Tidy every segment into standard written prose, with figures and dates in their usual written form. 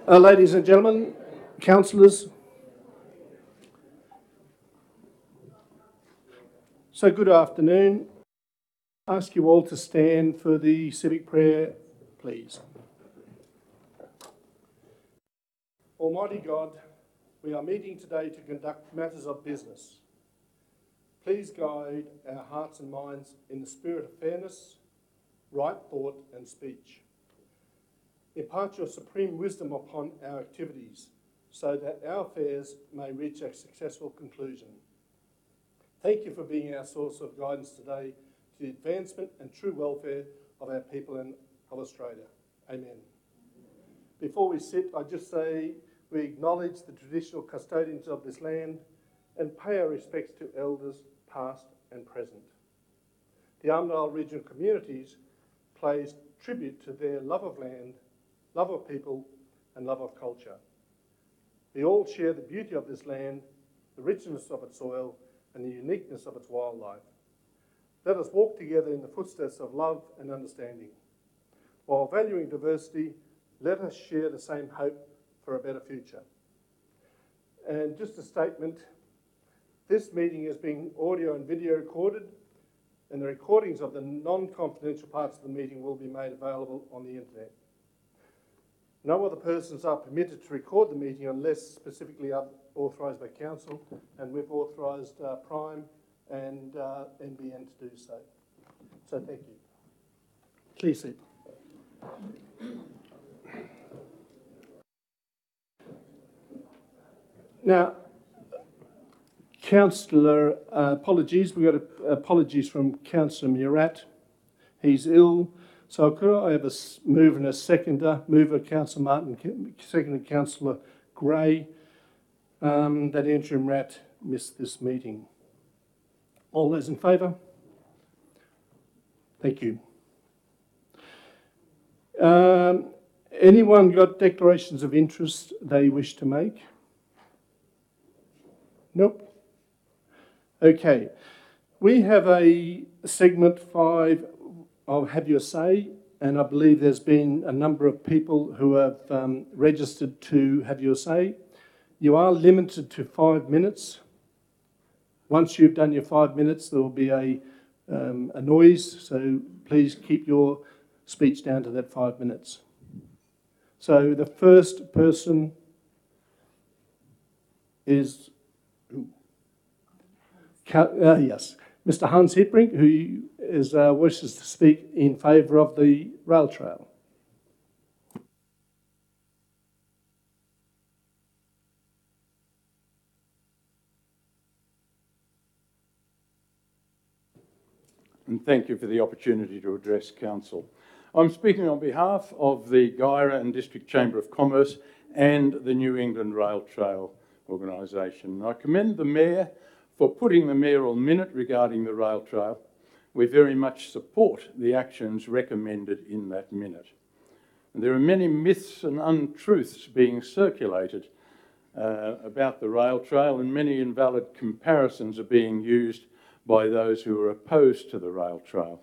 Ladies and gentlemen, councillors, so good afternoon. I ask you all to stand for the civic prayer, please. Almighty God, we are meeting today to conduct matters of business. Please guide our hearts and minds in the spirit of fairness, right thought and speech. Impart your supreme wisdom upon our activities so that our affairs may reach a successful conclusion. Thank you for being our source of guidance today to the advancement and true welfare of our people and of Australia. Amen. Before we sit, I just say we acknowledge the traditional custodians of this land and pay our respects to elders past and present. The Armidale regional communities pays tribute to their love of land, love of people and love of culture. We all share the beauty of this land, the richness of its soil and the uniqueness of its wildlife. Let us walk together in the footsteps of love and understanding. While valuing diversity, let us share the same hope for a better future. And just a statement, this meeting is being audio and video recorded, and the recordings of the non-confidential parts of the meeting will be made available on the internet. No other persons are permitted to record the meeting unless specifically authorised by council, and we've authorised Prime and NBN to do so. So thank you. Please sit. Now, Councillor, apologies. We've got apologies from Councillor Murat. He's ill. So could I have a mover and a seconder? Mover, Councillor Martin, seconder, Councillor Gray. That interim rat missed this meeting. All those in favour? Thank you. Anyone got declarations of interest they wish to make? Nope. Okay. We have a segment 5 I'll have your say, and I believe there's been a number of people who have registered to have your say. You are limited to 5 minutes. Once you've done your 5 minutes, there will be a noise, so please keep your speech down to that 5 minutes. So the first person is, yes, Mr. Hans Hitbrink, who wishes to speak in favour of the rail trail. And thank you for the opportunity to address Council. I'm speaking on behalf of the Guyra and District Chamber of Commerce and the New England Rail Trail organisation. I commend the Mayor for putting the mayoral minute regarding the rail trail. We very much support the actions recommended in that minute. And there are many myths and untruths being circulated about the rail trail, and many invalid comparisons are being used by those who are opposed to the rail trail.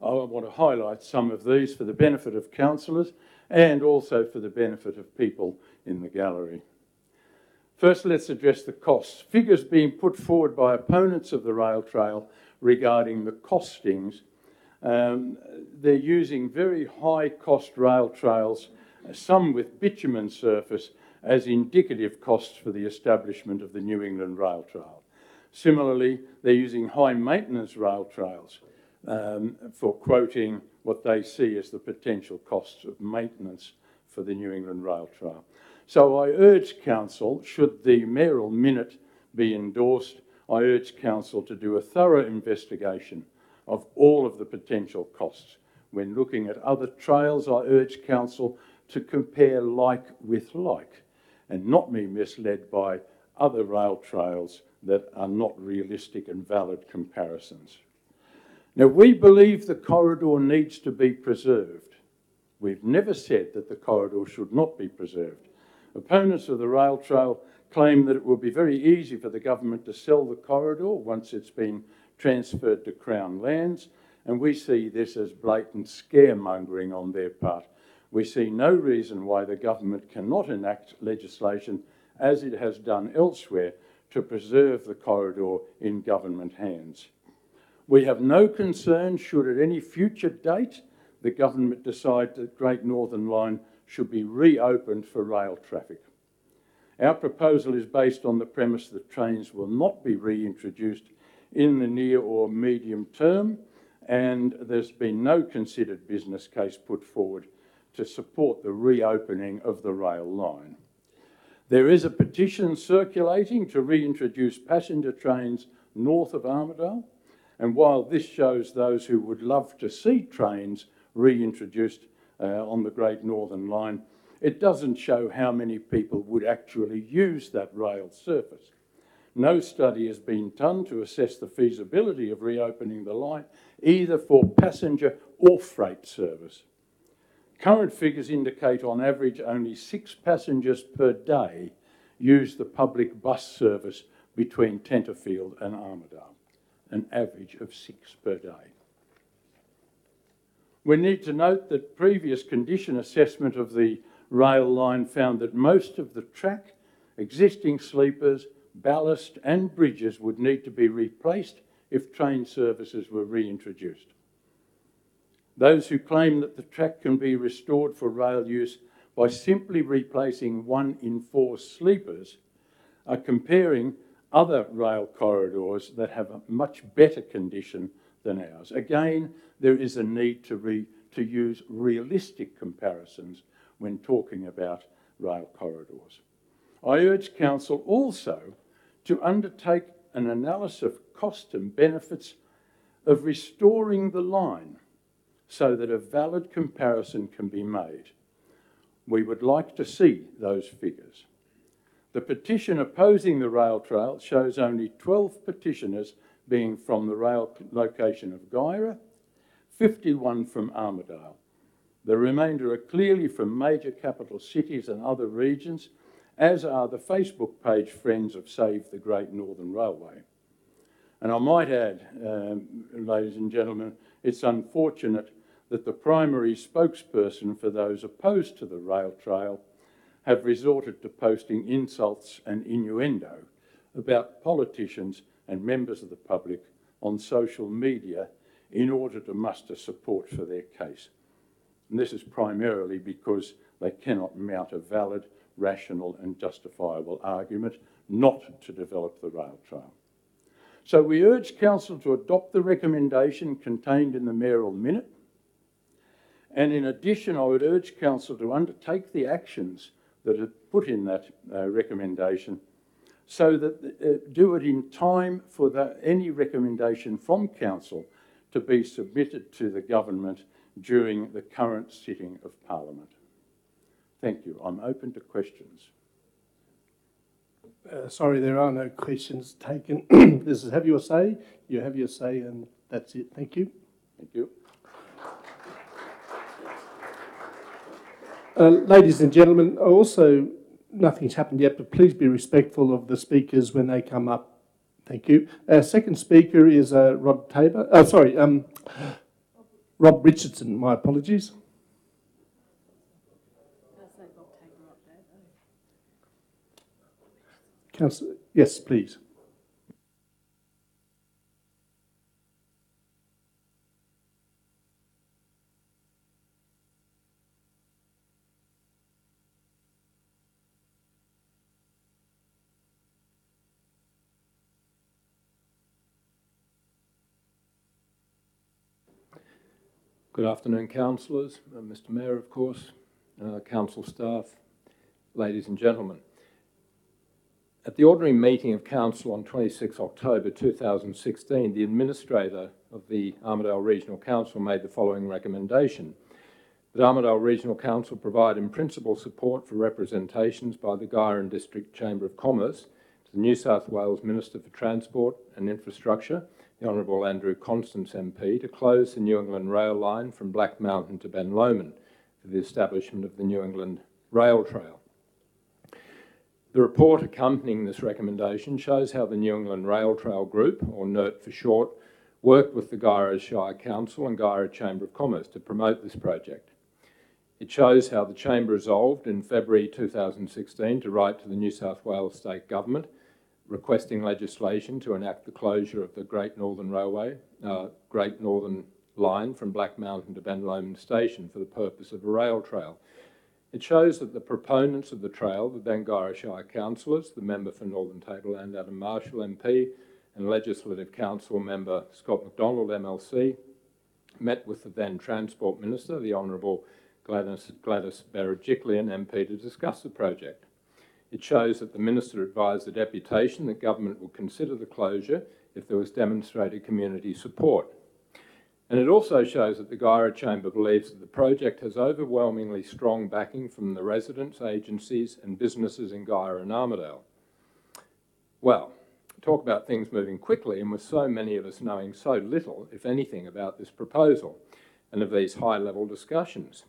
I want to highlight some of these for the benefit of councillors and also for the benefit of people in the gallery. First, let's address the costs. Figures being put forward by opponents of the rail trail regarding the costings. They're using very high-cost rail trails, some with bitumen surface, as indicative costs for the establishment of the New England Rail Trail. Similarly, they're using high-maintenance rail trails for quoting what they see as the potential costs of maintenance for the New England Rail Trail. So I urge Council, should the mayoral minute be endorsed, I urge Council to do a thorough investigation of all of the potential costs. When looking at other trails, I urge Council to compare like with like and not be misled by other rail trails that are not realistic and valid comparisons. Now, we believe the corridor needs to be preserved. We've never said that the corridor should not be preserved. Opponents of the rail trail claim that it will be very easy for the government to sell the corridor once it's been transferred to Crown lands, and we see this as blatant scaremongering on their part. we see no reason why the government cannot enact legislation as it has done elsewhere to preserve the corridor in government hands. We have no concern should at any future date the government decide that Great Northern Line should be reopened for rail traffic. Our proposal is based on the premise that trains will not be reintroduced in the near or medium term, and there's been no considered business case put forward to support the reopening of the rail line. There is a petition circulating to reintroduce passenger trains north of Armidale, and while this shows those who would love to see trains reintroduced on the Great Northern Line, it doesn't show how many people would actually use that rail surface. No study has been done to assess the feasibility of reopening the line, either for passenger or freight service. Current figures indicate on average only 6 passengers per day use the public bus service between Tenterfield and Armidale, an average of 6 per day. We need to note that previous condition assessment of the rail line found that most of the track, existing sleepers, ballast and bridges would need to be replaced if train services were reintroduced. Those who claim that the track can be restored for rail use by simply replacing 1 in 4 sleepers are comparing other rail corridors that have a much better condition than ours. Again, there is a need to use realistic comparisons when talking about rail corridors. I urge Council also to undertake an analysis of cost and benefits of restoring the line so that a valid comparison can be made. We would like to see those figures. The petition opposing the rail trail shows only 12 petitioners being from the rail location of Guyra, 51 from Armidale. The remainder are clearly from major capital cities and other regions, as are the Facebook page Friends of Save the Great Northern Railway. And I might add, ladies and gentlemen, it's unfortunate that the primary spokesperson for those opposed to the rail trail have resorted to posting insults and innuendo about politicians and members of the public on social media in order to muster support for their case. And this is primarily because they cannot mount a valid, rational and justifiable argument not to develop the rail trail. So we urge Council to adopt the recommendation contained in the Mayoral Minute, and in addition I would urge Council to undertake the actions that are put in that recommendation so that do it in time for any recommendation from Council to be submitted to the Government during the current sitting of Parliament. Thank you. I'm open to questions. Sorry, there are no questions taken. This is have your say. You have your say and that's it. Thank you. Thank you. Ladies and gentlemen, also, nothing's happened yet, but please be respectful of the speakers when they come up. Thank you. Our second speaker is Rob Richardson. My apologies. Councillor, yes, please. Good afternoon, councillors, Mr Mayor, of course, council staff, ladies and gentlemen. At the ordinary meeting of council on 26 October 2016, the administrator of the Armidale Regional Council made the following recommendation: that Armidale Regional Council provide in principle support for representations by the Guyra District Chamber of Commerce to the New South Wales Minister for Transport and Infrastructure, the Honourable Andrew Constance MP, to close the New England Rail line from Black Mountain to Ben Lomond for the establishment of the New England Rail Trail. The report accompanying this recommendation shows how the New England Rail Trail Group, or NERT for short, worked with the Guyra Shire Council and Guyra Chamber of Commerce to promote this project. It shows how the Chamber resolved in February 2016 to write to the New South Wales State Government requesting legislation to enact the closure of the Great Northern Railway, Great Northern Line from Black Mountain to Ben Lomond Station for the purpose of a rail trail. It shows that the proponents of the trail, the then Guyra Shire councillors, the member for Northern Tableland Adam Marshall MP and Legislative Council member Scott McDonald MLC, met with the then Transport Minister, the Honourable Gladys Berejiklian MP, to discuss the project. It shows that the Minister advised the deputation that government would consider the closure if there was demonstrated community support. And it also shows that the Guyra Chamber believes that the project has overwhelmingly strong backing from the residents, agencies and businesses in Guyra and Armidale. Well, talk about things moving quickly, and with so many of us knowing so little, if anything, about this proposal and of these high-level discussions.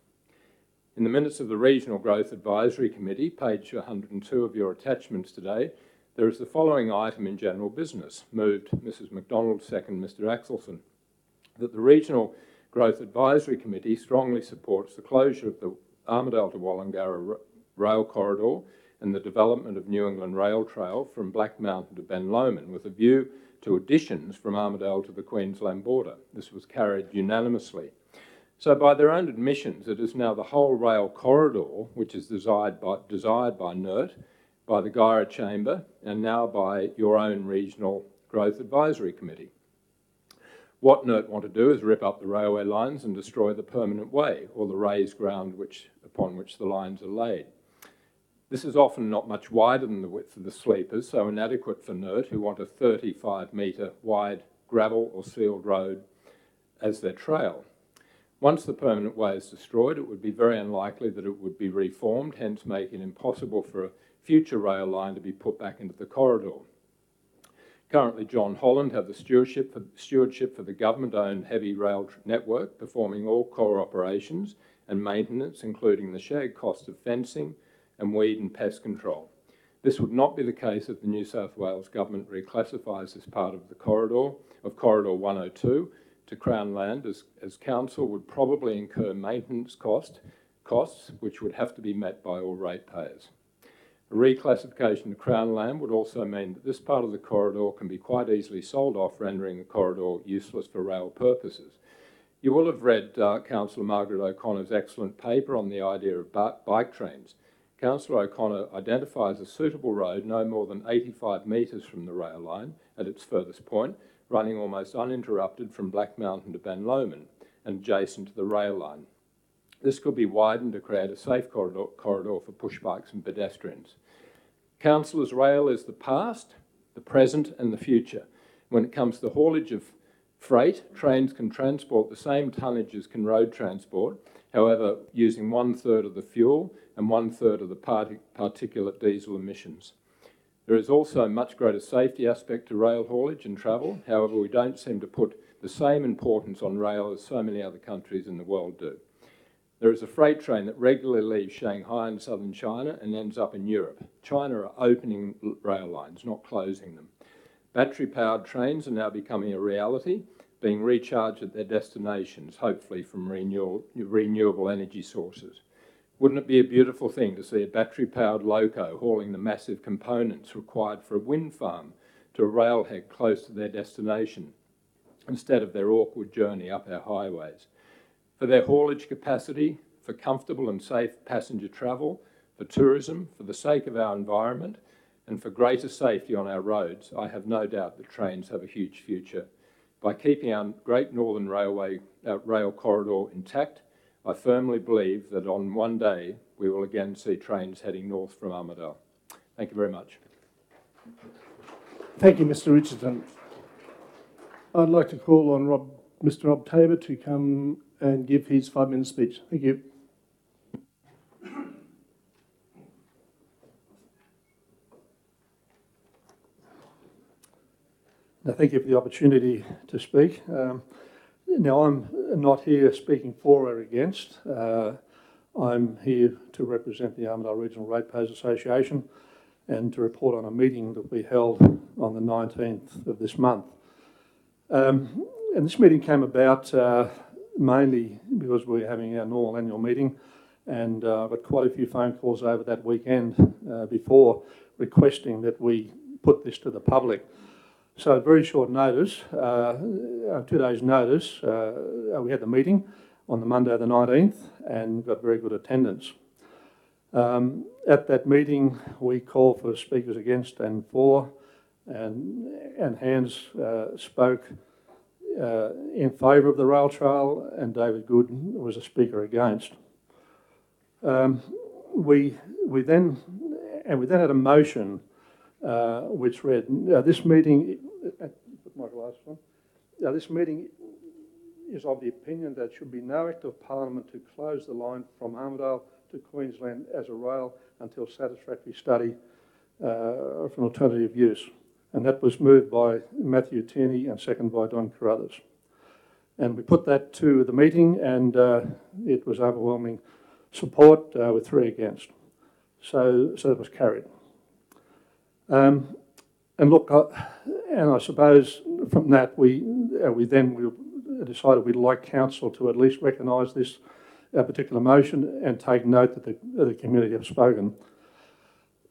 In the minutes of the Regional Growth Advisory Committee, page 102 of your attachments today, there is the following item in general business. Moved Mrs McDonald, second Mr Axelson. That the Regional Growth Advisory Committee strongly supports the closure of the Armidale to Wallumbilla rail corridor and the development of New England Rail Trail from Black Mountain to Ben Lomond with a view to additions from Armidale to the Queensland border. This was carried unanimously. So by their own admissions, it is now the whole rail corridor which is desired by NERT, by the Guyra Chamber, and now by your own Regional Growth Advisory Committee. What NERT want to do is rip up the railway lines and destroy the permanent way, or the raised ground upon which the lines are laid. This is often not much wider than the width of the sleepers, so inadequate for NERT, who want a 35-metre wide gravel or sealed road as their trail. Once the permanent way is destroyed, it would be very unlikely that it would be reformed, hence making it impossible for a future rail line to be put back into the corridor. Currently, John Holland have the stewardship for the government-owned heavy rail network, performing all core operations and maintenance, including the shared cost of fencing and weed and pest control. This would not be the case if the New South Wales Government reclassifies this part of the corridor, of Corridor 102, to Crown land, as Council would probably incur maintenance costs which would have to be met by all ratepayers. A reclassification to Crown land would also mean that this part of the corridor can be quite easily sold off, rendering the corridor useless for rail purposes. You will have read Councillor Margaret O'Connor's excellent paper on the idea of bike trains. Councillor O'Connor identifies a suitable road no more than 85 metres from the rail line at its furthest point, running almost uninterrupted from Black Mountain to Ben Lomond and adjacent to the rail line. This could be widened to create a safe corridor for push bikes and pedestrians. Councillors, rail is the past, the present and the future. When it comes to the haulage of freight, trains can transport the same tonnage as can road transport, however, using 1/3 of the fuel and 1/3 of the particulate diesel emissions. There is also a much greater safety aspect to rail haulage and travel. However, we don't seem to put the same importance on rail as so many other countries in the world do. There is a freight train that regularly leaves Shanghai in southern China and ends up in Europe. China are opening rail lines, not closing them. Battery-powered trains are now becoming a reality, being recharged at their destinations, hopefully from renewable energy sources. Wouldn't it be a beautiful thing to see a battery-powered loco hauling the massive components required for a wind farm to a railhead close to their destination, instead of their awkward journey up our highways? For their haulage capacity, for comfortable and safe passenger travel, for tourism, for the sake of our environment, and for greater safety on our roads, I have no doubt that trains have a huge future. By keeping our Great Northern Rail corridor intact, I firmly believe that on one day we will again see trains heading north from Armidale. Thank you very much. Thank you, Mr Richardson. I'd like to call on Mr Rob Tabor to come and give his 5-minute speech. Thank you. Now, thank you for the opportunity to speak. Now, I'm not here speaking for or against. I'm here to represent the Armidale Regional Ratepayers Association and to report on a meeting that we held on the 19th of this month. And this meeting came about mainly because we're having our normal annual meeting and I got quite a few phone calls over that weekend before requesting that we put this to the public. So at very short notice, 2 days' notice, we had the meeting on the Monday the 19th and got very good attendance. At that meeting, we called for speakers against and for, and Hans spoke in favour of the rail trail, and David Good was a speaker against. We then had a motion which read, this meeting, put my glasses on. This meeting is of the opinion that there should be no act of Parliament to close the line from Armidale to Queensland as a rail until satisfactory study for an alternative use. And that was moved by Matthew Tierney and seconded by Don Carruthers. And we put that to the meeting, and it was overwhelming support with 3 against. So it was carried. And look, I suppose from that we decided we'd like council to at least recognise this particular motion and take note that the community have spoken.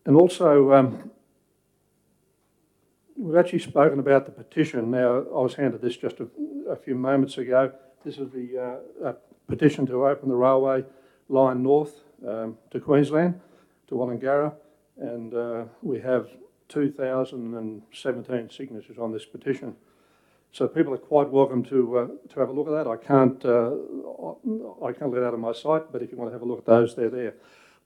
And also, we've actually spoken about the petition. Now, I was handed this just a few moments ago. This is the petition to open the railway line north to Queensland, to Wallangarra, and we have 2,017 signatures on this petition. So people are quite welcome to have a look at that. I can't let out of my sight, but if you want to have a look at those, they're there.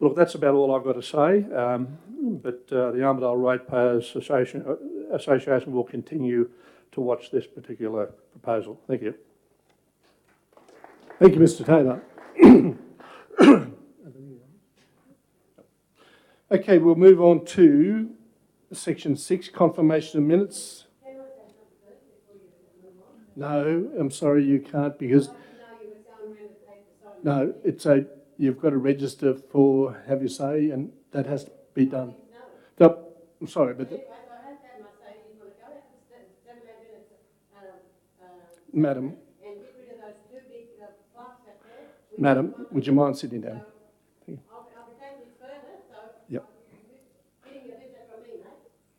Look, that's about all I've got to say. But the Armidale Ratepayers Association will continue to watch this particular proposal. Thank you. Thank you, Mr. Taylor. Okay, we'll move on to Section 6, confirmation of minutes. No, I'm sorry, you can't, because no, you've got to register for have your say, and that has to be done. No, I'm sorry, but Madam, Madam, would you mind sitting down? Yep.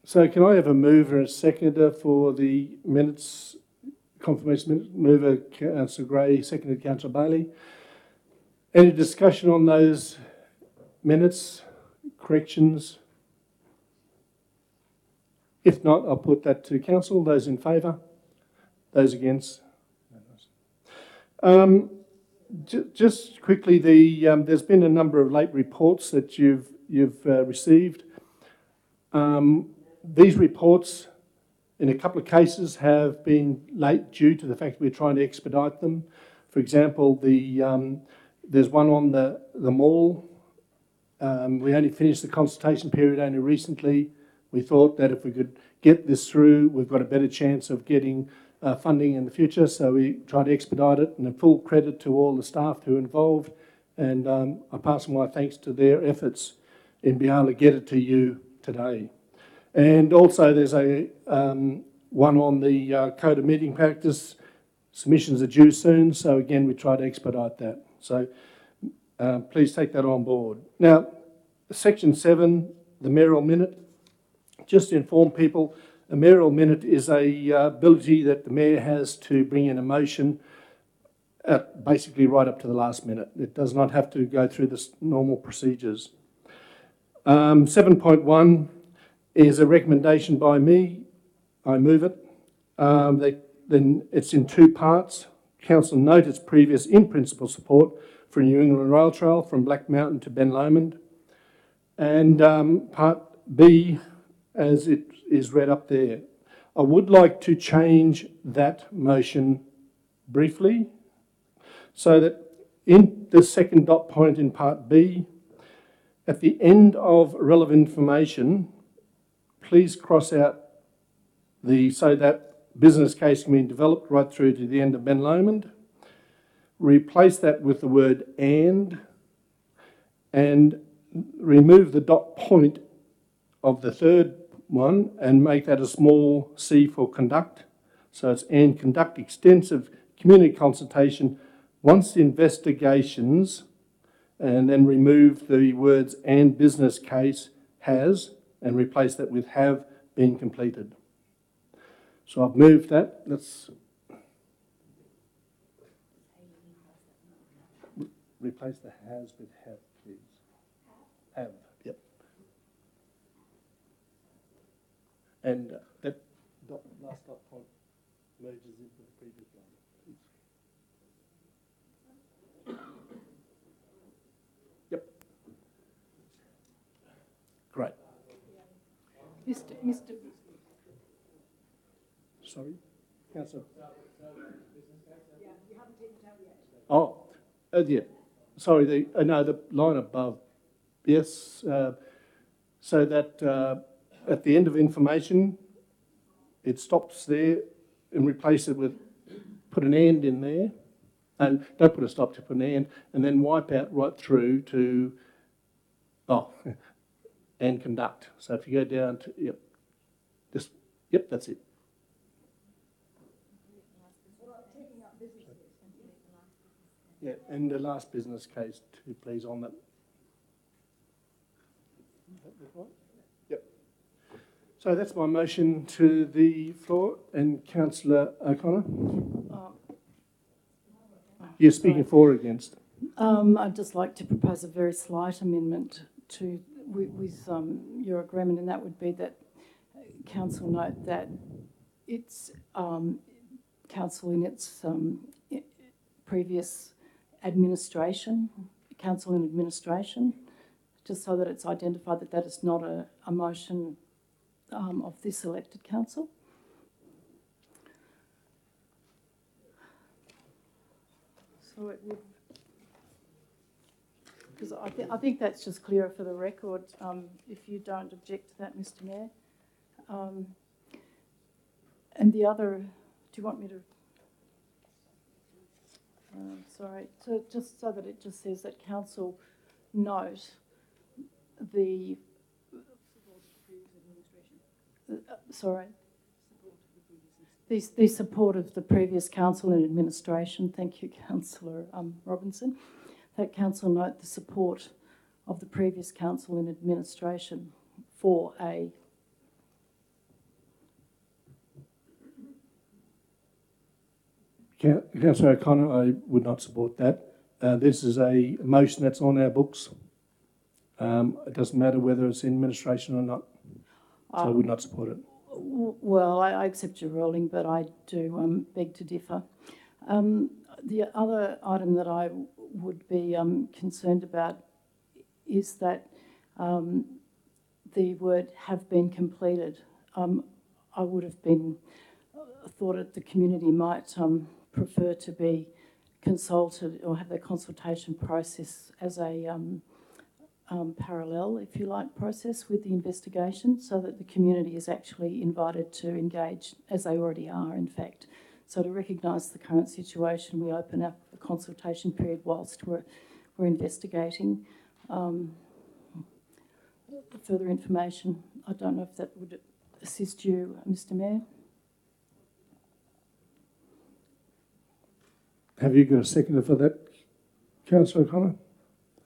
So can I have a mover and a seconder for the minutes, confirmation minutes? Mover, Councillor Gray, seconded Councillor Bailey. Any discussion on those minutes, corrections? If not, I'll put that to council. Those in favour? Those against? Just quickly, there's been a number of late reports that you've received. These reports, in a couple of cases, have been late due to the fact we're trying to expedite them. For example, there's one on the mall. We only finished the consultation period only recently. We thought that if we could get this through, we've got a better chance of getting funding in the future, so we tried to expedite it, and a full credit to all the staff who are involved, and I pass on my thanks to their efforts in being able to get it to you today. And also there's one on the Code of Meeting Practice. Submissions are due soon, so again we try to expedite that. So please take that on board. Now, Section 7, the Mayoral Minute. Just to inform people, a Mayoral Minute is a ability that the Mayor has to bring in a motion basically right up to the last minute. It does not have to go through the normal procedures. 7.1 is a recommendation by me. I move it. Then it's in 2 parts. Council note its previous in-principle support for New England Rail Trail from Black Mountain to Ben Lomond. And Part B, as it is read up there. I would like to change that motion briefly so that in the second dot point in Part B, at the end of relevant information, please cross out so that business case can be developed right through to the end of Ben Lomond. Replace that with the word and remove the dot point of the third one and make that a small c for conduct. So it's and conduct extensive community consultation once the investigations and then remove the words "and business case has" and replace that with "have been completed." So I've moved that. Let's replace the "has" with "have", please. Have, yep. And that last dot point merges in with the previous line, please. Yep. Great. Mr. Sorry, Councillor. Yeah, you haven't taken it out yet. Oh, yeah. Sorry, no, the line above. Yes, so that at the end of information, it stops there and replace it with, put an "and" in there. And don't put a stop to put an and then wipe out right through to, and conduct. So if you go down to, yep, that's it. Yeah, and the last business case too, please, on that. Is that right? Yep. So that's my motion to the floor. And Councillor O'Connor? You're speaking for or against? I'd just like to propose a very slight amendment to with your agreement, and that would be that Council note that it's Council in its previous administration, Council in administration, just so that it's identified that that is not a motion of this elected council. So it would, because I think that's just clearer for the record, if you don't object to that, Mr. Mayor. And the other, do you want me to? Sorry, so just so that it just says that council note the. Sorry. The support of the previous council and administration. Thank you, Councillor Robinson. That council note the support of the previous council and administration for a. Councillor O'Connor, I would not support that. This is a motion that's on our books. It doesn't matter whether it's in administration or not, so I would not support it. Well, I accept your ruling, but I do beg to differ. The other item that I would be concerned about is that the word "have been completed." I would have thought that the community might prefer to be consulted or have the consultation process as a parallel, if you like, process with the investigation, so that the community is actually invited to engage, as they already are, in fact. So to recognise the current situation, we open up a consultation period whilst we're investigating further information. I don't know if that would assist you, Mr. Mayor. Have you got a seconder for that, Councillor O'Connor?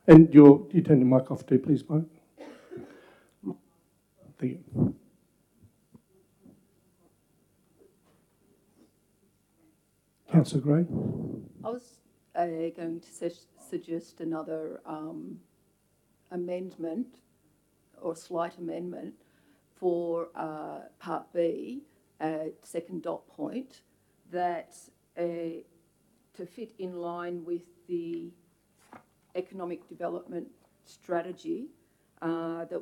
And you turn the mic off too, please, Mike. Thank you. Councillor Gray? I was going to suggest another amendment or slight amendment for Part B, second dot point, that to fit in line with the economic development strategy that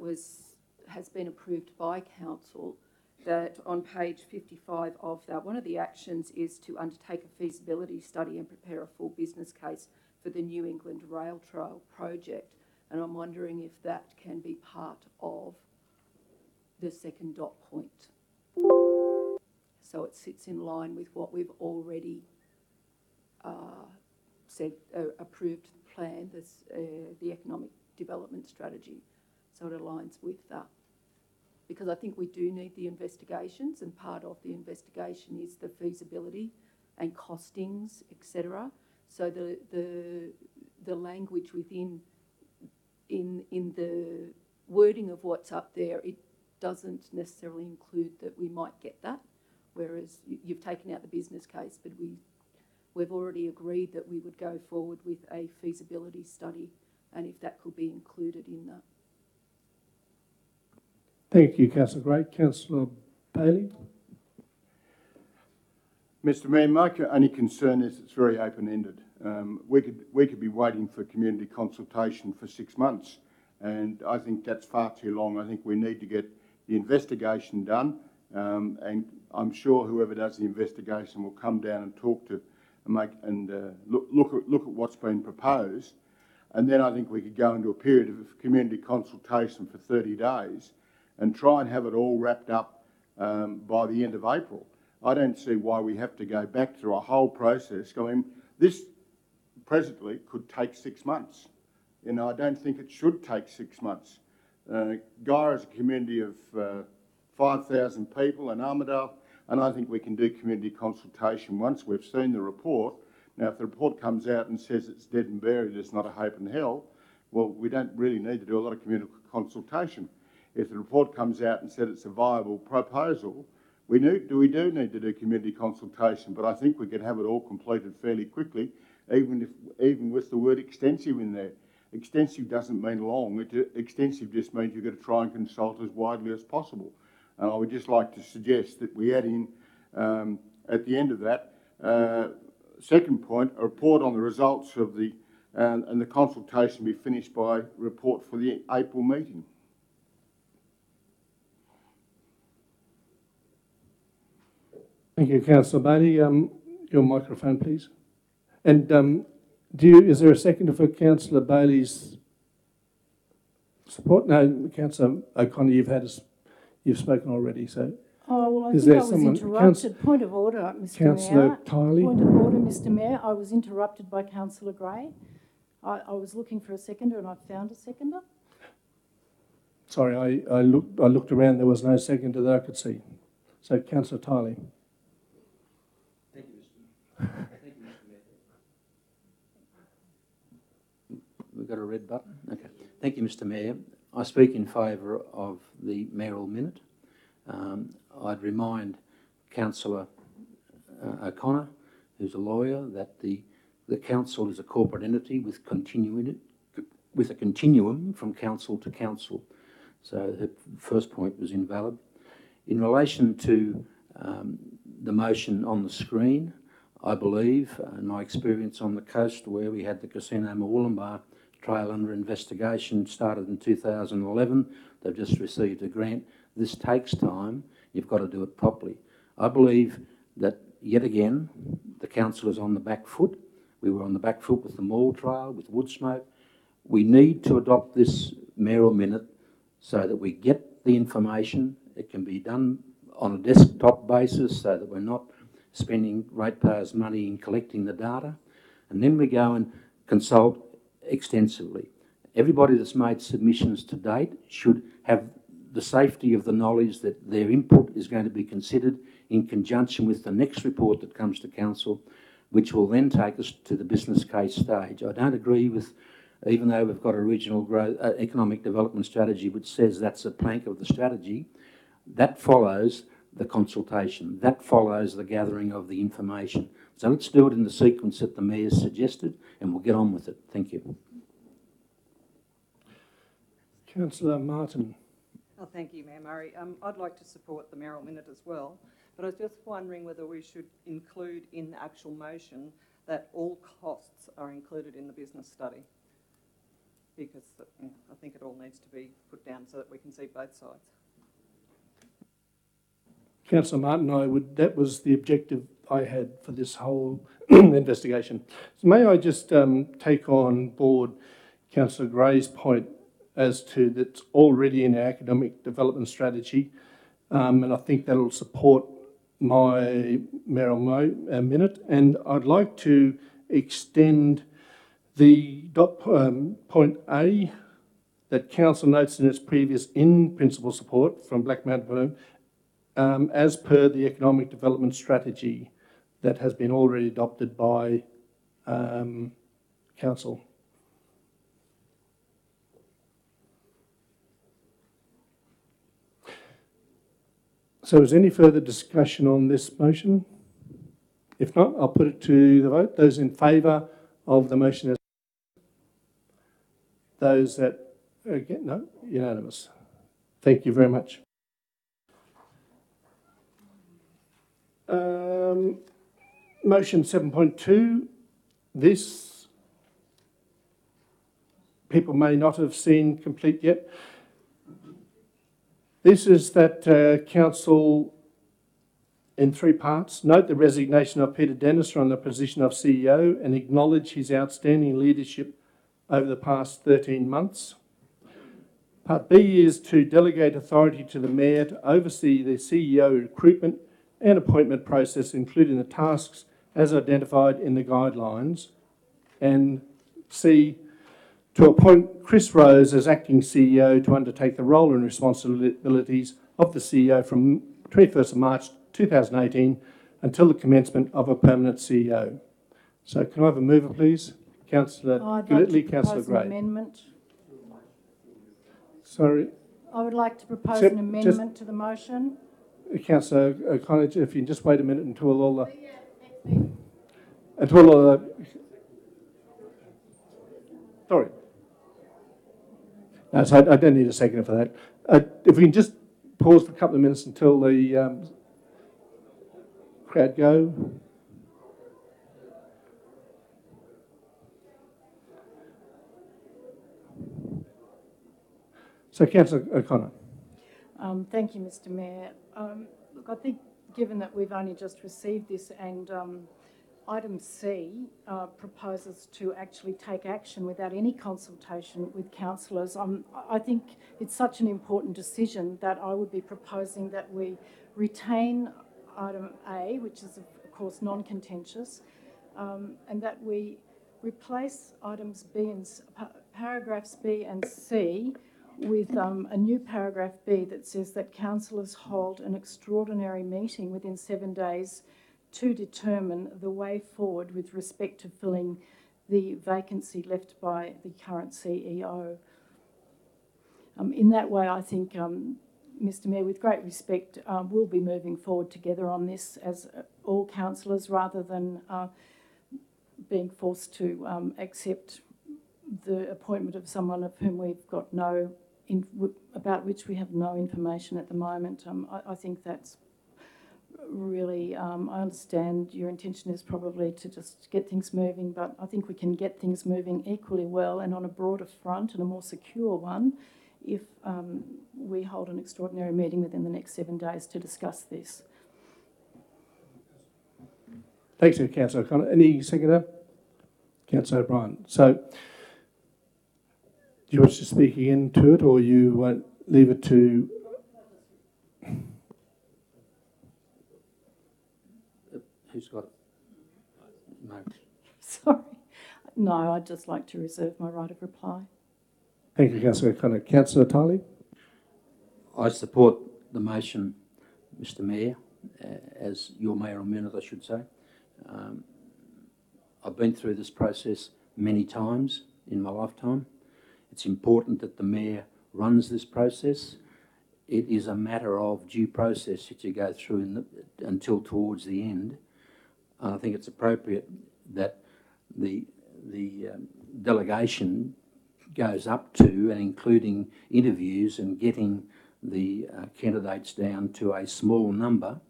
has been approved by council, that on page 55 of that, one of the actions is to undertake a feasibility study and prepare a full business case for the New England Rail Trail project. And I'm wondering if that can be part of the second dot point. So it sits in line with what we've already said, approved plan, the economic development strategy. So it aligns with that. Because I think we do need the investigations, and part of the investigation is the feasibility and costings, etc. So the language within in the wording of what's up there, it doesn't necessarily include that we might get that, whereas you've taken out the business case, but we've already agreed that we would go forward with a feasibility study, and if that could be included in that. Thank you, Councillor Gray. Councillor Bailey? Mr Mayor, my only concern is it's very open-ended. We could be waiting for community consultation for 6 months, and I think that's far too long. I think we need to get the investigation done, and I'm sure whoever does the investigation will come down and talk to and look at what's been proposed, and then I think we could go into a period of community consultation for 30 days and try and have it all wrapped up by the end of April. I don't see why we have to go back through a whole process. I mean, this presently could take 6 months. You know, I don't think it should take 6 months. Gyra is a community of 5,000 people in Armidale, and I think we can do community consultation once we've seen the report. Now, if the report comes out and says it's dead and buried, there's not a hope in hell, well, we don't really need to do a lot of community consultation. If the report comes out and said it's a viable proposal, we do need to do community consultation, but I think we could have it all completed fairly quickly, even with the word extensive in there. Extensive doesn't mean long. Extensive just means you've got to try and consult as widely as possible. And I would just like to suggest that we add in, at the end of that, second point, a report on the results of the, and the consultation be finished by report for the April meeting. Thank you, Councillor Bailey. Your microphone, please. And is there a seconder for Councillor Bailey's support? No, Councillor O'Connor, you've spoken already. So, oh well, I is think there I was someone? interrupted. Point of order, Mr. Councillor Mayor. Tiley. Point of order, Mr. Mayor. I was interrupted by Councillor Gray. I was looking for a seconder, and I found a seconder. Sorry, I looked around. There was no seconder that I could see. So, Councillor Tiley. Thank you, Mr. Mayor. We've got a red button? Okay. Thank you, Mr. Mayor. I speak in favour of the mayoral minute. I'd remind Councillor O'Connor, who's a lawyer, that the council is a corporate entity with a continuum from council to council. So the first point was invalid. In relation to the motion on the screen, I believe, in my experience on the coast where we had the Casino Mooloolaba trail under investigation, started in 2011, they've just received a grant. This takes time, you've got to do it properly. I believe that, yet again, the council is on the back foot. We were on the back foot with the mall trail, with Woodsmoke. We need to adopt this mayoral minute so that we get the information. It can be done on a desktop basis so that we're not spending ratepayers' money in collecting the data. And then we go and consult extensively. Everybody that's made submissions to date should have the safety of the knowledge that their input is going to be considered in conjunction with the next report that comes to council, which will then take us to the business case stage. I don't agree with, even though we've got a regional growth, economic development strategy which says that's a plank of the strategy, that follows the consultation, that follows the gathering of the information. So let's do it in the sequence that the Mayor suggested and we'll get on with it. Thank you. Councillor Martin. Oh, thank you, Mayor Murray. I'd like to support the mayoral minute as well, but I was just wondering whether we should include in the actual motion that all costs are included in the business study, because I think it all needs to be put down so that we can see both sides. Councillor Martin, that was the objective I had for this whole investigation. So may I just take on board Councillor Gray's point as to that's already in our economic development strategy, and I think that'll support my mayoral minute. And I'd like to extend the point A that council notes in its previous in-principle support from Black Mountain Balloon, as per the economic development strategy that has been already adopted by council. So is there any further discussion on this motion? If not, I'll put it to the vote. Those in favour of the motion as those that again, no, unanimous. Thank you very much. Motion 7.2. This people may not have seen complete yet. This is that council in 3 parts. Note the resignation of Peter Dennis from the position of CEO and acknowledge his outstanding leadership over the past 13 months. Part B is to delegate authority to the Mayor to oversee the CEO recruitment and appointment process, including the tasks as identified in the guidelines. And C, to appoint Chris Rose as acting CEO to undertake the role and responsibilities of the CEO from 21st of March 2018 until the commencement of a permanent CEO. So can I have a mover, please? Councillor Gillittley, Councillor Gray. Amendment. Sorry. I would like to propose an amendment to the motion. Councillor O'Connor, if you can just wait a minute until all the... Sorry. No, so I don't need a second for that. If we can just pause for a couple of minutes until the crowd go. So, Councillor O'Connor. Thank you, Mr. Mayor. Look, I think given that we've only just received this and item C proposes to actually take action without any consultation with councillors, I think it's such an important decision that I would be proposing that we retain item A, which is of course non-contentious, and that we replace items B and paragraphs B and C with a new paragraph B that says that councillors hold an extraordinary meeting within 7 days to determine the way forward with respect to filling the vacancy left by the current CEO. In that way, I think, Mr. Mayor, with great respect, we'll be moving forward together on this as all councillors rather than being forced to accept the appointment of someone of whom we've got about which we have no information at the moment. I think that's really, I understand your intention is probably to just get things moving, but I think we can get things moving equally well and on a broader front and a more secure one if we hold an extraordinary meeting within the next 7 days to discuss this. Thanks, Councillor O'Connor. Any seconder? Councillor O'Brien. So, do you wish to speak again to it, or you won't leave it to... Who's got it? No. Sorry. No, I'd just like to reserve my right of reply. Thank you, Councillor O'Connor. Councillor Tiley? I support the motion, Mr. Mayor, as your mayoral minute, I should say. I've been through this process many times in my lifetime. It's important that the Mayor runs this process. It is a matter of due process that you go through until towards the end. I think it's appropriate that the delegation goes up to and including interviews and getting the candidates down to a small number.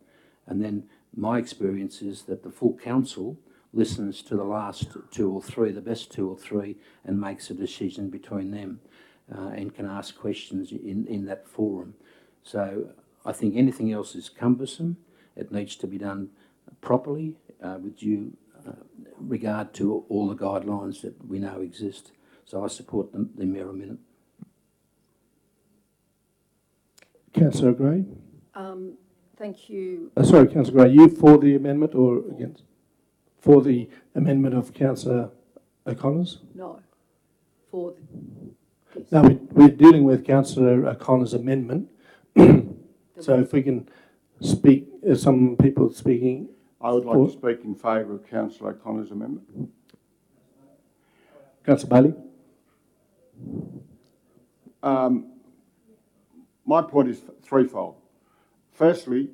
And then my experience is that the full council listens to the last 2 or 3, the best 2 or 3, and makes a decision between them and can ask questions in that forum. So I think anything else is cumbersome. It needs to be done properly with due regard to all the guidelines that we know exist. So I support the mayoral minute. Councillor Gray? Thank you. Sorry, Councillor Gray, you for the amendment or against? For the amendment of Councillor O'Connor's? No. For this. No, we're dealing with Councillor O'Connor's amendment. So if we can speak, some people speaking. I would like to speak in favour of Councillor O'Connor's amendment. Councillor Bailey? My point is threefold. Firstly,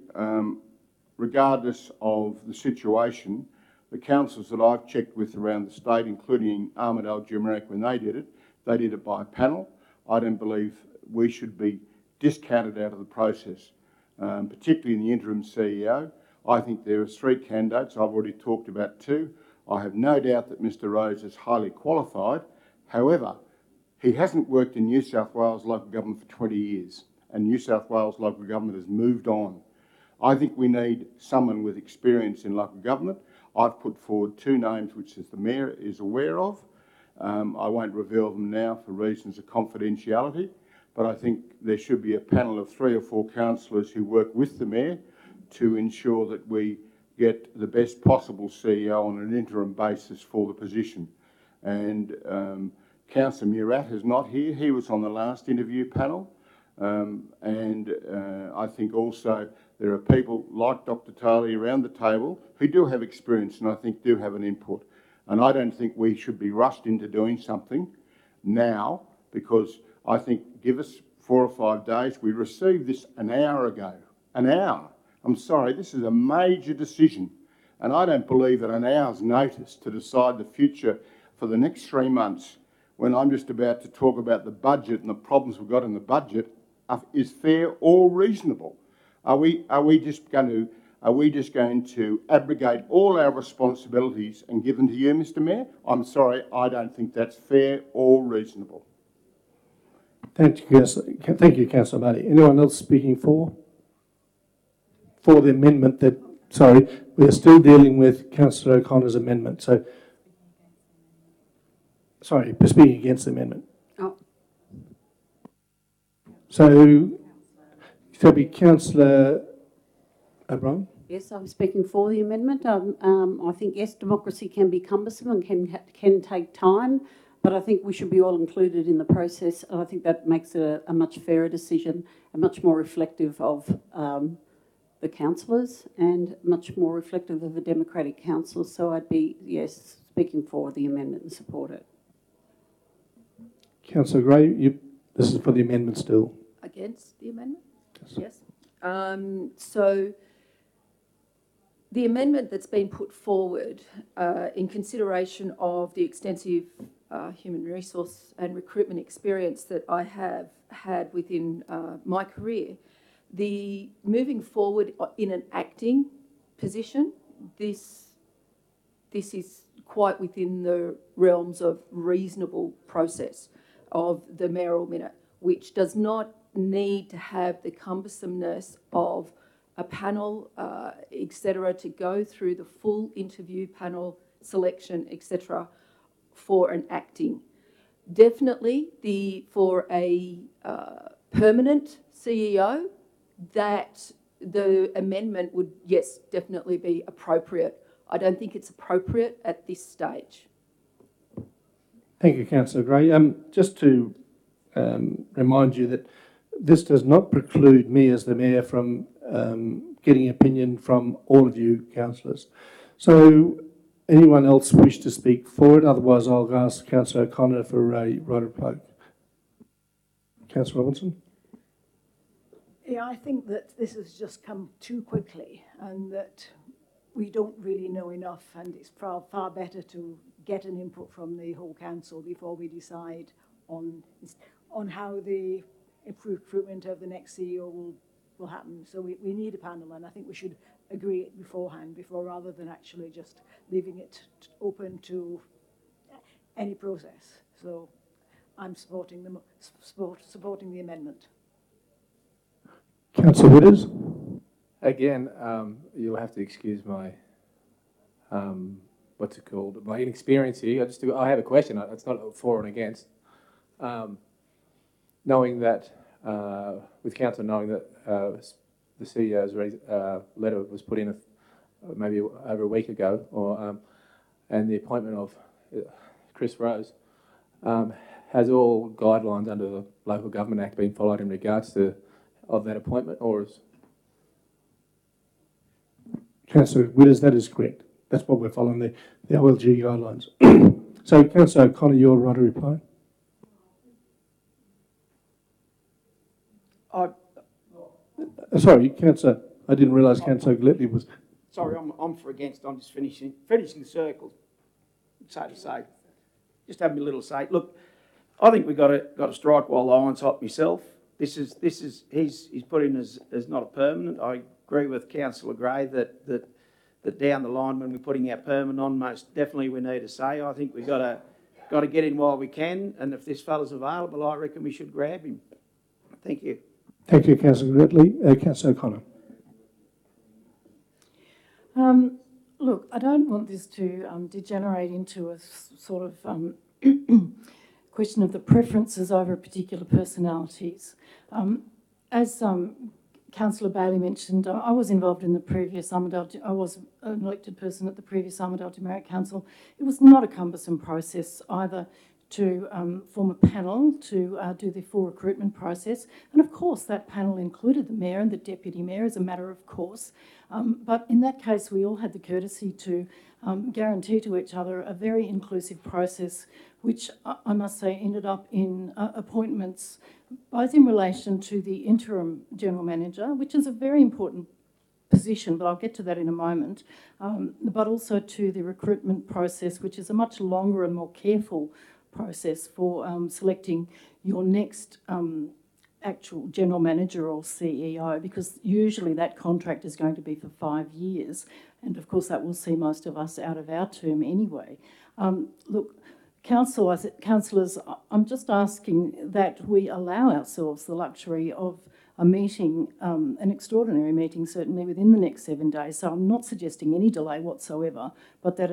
regardless of the situation, the councils that I've checked with around the state, including Armidale Generic, when they did it by panel. I don't believe we should be discounted out of the process, particularly in the interim CEO. I think there are 3 candidates. I've already talked about 2. I have no doubt that Mr Rose is highly qualified. However, he hasn't worked in New South Wales local government for 20 years, and New South Wales local government has moved on. I think we need someone with experience in local government. I've put forward 2 names which the Mayor is aware of. I won't reveal them now for reasons of confidentiality, but I think there should be a panel of 3 or 4 councillors who work with the Mayor to ensure that we get the best possible CEO on an interim basis for the position. And Councillor Murat is not here. He was on the last interview panel. I think also there are people like Dr Taylor around the table who do have experience and I think do have an input. And I don't think we should be rushed into doing something now, because I think give us 4 or 5 days. We received this an hour ago. An hour. I'm sorry, this is a major decision. And I don't believe that an hour's notice to decide the future for the next 3 months, when I'm just about to talk about the budget and the problems we've got in the budget, is fair or reasonable. Are we just going to abrogate all our responsibilities and give them to you, Mr Mayor? I'm sorry, I don't think that's fair or reasonable. Thank you, Councillor Marty. Anyone else speaking for the amendment that, sorry, we're still dealing with Councillor O'Connor's amendment. So, sorry, speaking against the amendment. Oh. So be Councillor O'Brien? Yes, I'm speaking for the amendment. I think, yes, democracy can be cumbersome and can take time, but I think we should be all included in the process. And I think that makes it a much fairer decision and much more reflective of the councillors and much more reflective of the democratic council. So I'd be, yes, speaking for the amendment and support it. Councillor Gray, this is for the amendment still. Against the amendment? Yes. So the amendment that's been put forward in consideration of the extensive human resource and recruitment experience that I have had within my career, the moving forward in an acting position, this is quite within the realms of reasonable process of the mayoral minute, which does not need to have the cumbersomeness of a panel, etc., to go through the full interview panel selection, etc., for an acting. Definitely for a permanent CEO, that the amendment would, yes, definitely be appropriate. I don't think it's appropriate at this stage. Thank you, Councillor Gray. Just to remind you that this does not preclude me as the Mayor from getting opinion from all of you councillors. So anyone else wish to speak for it? Otherwise, I'll ask Councillor O'Connor for a right of reply. Councillor Robinson? Yeah, I think that this has just come too quickly and that we don't really know enough, and it's far better to get an input from the whole council before we decide on how the recruitment of the next CEO will happen. So we need a panel, and I think we should agree it beforehand, rather than actually just leaving it open to any process. So I'm supporting the amendment. Councillor Witters? Again, you'll have to excuse my, what's it called, my inexperience here. I have a question. It's not for and against. Knowing that, with council knowing that the CEO's letter was put in maybe over a week ago, or and the appointment of Chris Rose, has all guidelines under the Local Government Act been followed in regards to that appointment, or is... Councillor Witters, that is correct. That's what we're following, the OLG guidelines. So, Councillor O'Connor, your right of reply. Sorry, Councillor, I didn't realise Councillor Gillespie was... Sorry, I'm for against. I'm just finishing the circle, so to say. Just having a little say. Look, I think we've got to strike while the iron's hot myself. He's put in as not a permanent. I agree with Councillor Gray that down the line when we're putting our permanent on, most definitely we need a say. I think we've got to get in while we can, and if this fella's available, I reckon we should grab him. Thank you. Thank you, Councillor Ridley. Councillor O'Connor. Look, I don't want this to degenerate into a sort of question of the preferences over particular personalities. As Councillor Bailey mentioned, I was involved in the previous Armidale. I was an elected person at the previous Armidale Demerit Council. It was not a cumbersome process either to form a panel to do the full recruitment process. And of course, that panel included the Mayor and the Deputy Mayor as a matter of course. But in that case, we all had the courtesy to guarantee to each other a very inclusive process, which I must say ended up in appointments, both in relation to the interim General Manager, which is a very important position, but I'll get to that in a moment, but also to the recruitment process, which is a much longer and more careful process for selecting your next actual General Manager or CEO, because usually that contract is going to be for 5 years, and of course that will see most of us out of our term anyway. Look, councillors, I'm just asking that we allow ourselves the luxury of a meeting, an extraordinary meeting certainly within the next 7 days, so I'm not suggesting any delay whatsoever, but that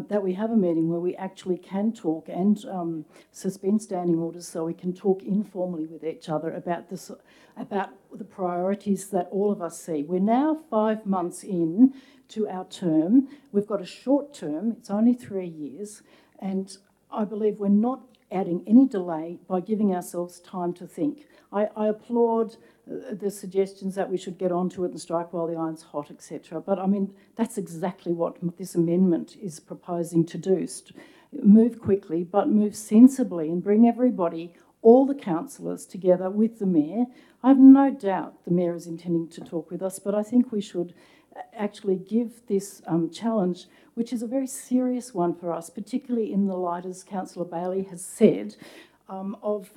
that we have a meeting where we actually can talk and suspend standing orders so we can talk informally with each other about the priorities that all of us see. We're now 5 months in to our term. We've got a short term, it's only 3 years, and I believe we're not adding any delay by giving ourselves time to think. I applaud the suggestions that we should get onto it and strike while the iron's hot, etc. But I mean, that's exactly what this amendment is proposing to do. Move quickly, but move sensibly and bring everybody, all the councillors together with the Mayor. I have no doubt the Mayor is intending to talk with us, but I think we should actually give this challenge, which is a very serious one for us, particularly in the light, as Councillor Bailey has said, of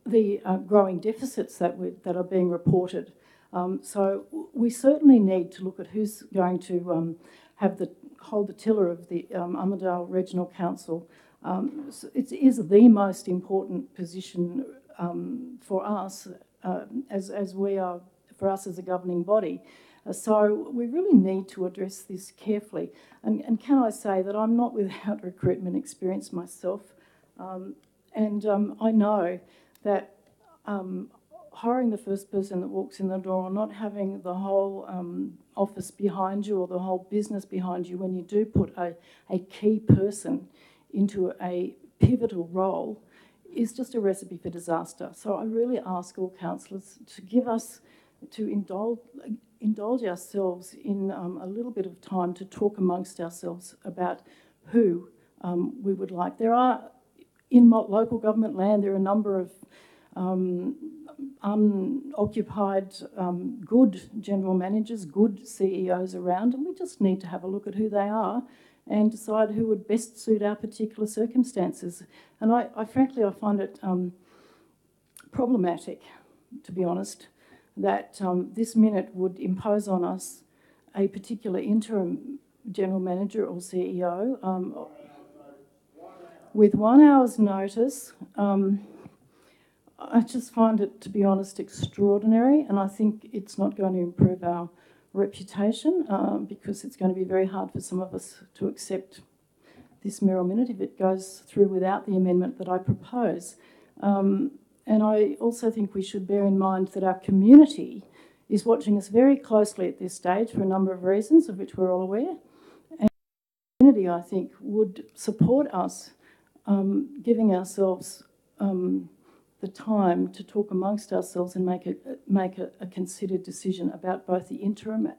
the growing deficits that are being reported. So we certainly need to look at who's going to hold the tiller of the Armidale Regional Council. So it is the most important position for us for us as a governing body. So we really need to address this carefully. And can I say that I'm not without recruitment experience myself, and I know that hiring the first person that walks in the door or not having the whole office behind you or the whole business behind you when you do put a key person into a pivotal role is just a recipe for disaster. So I really ask all councillors to indulge ourselves in a little bit of time to talk amongst ourselves about who we would like. There are, in local government land, there are a number of unoccupied good general managers, good CEOs around, and we just need to have a look at who they are and decide who would best suit our particular circumstances. And I frankly find it problematic, to be honest, that this minute would impose on us a particular interim general manager or CEO with 1 hour's notice. I just find it, to be honest, extraordinary, and I think it's not going to improve our reputation because it's going to be very hard for some of us to accept this Mayoral minute if it goes through without the amendment that I propose. And I also think we should bear in mind that our community is watching us very closely at this stage for a number of reasons, of which we're all aware. And the community, I think, would support us giving ourselves the time to talk amongst ourselves and make a considered decision about both the interim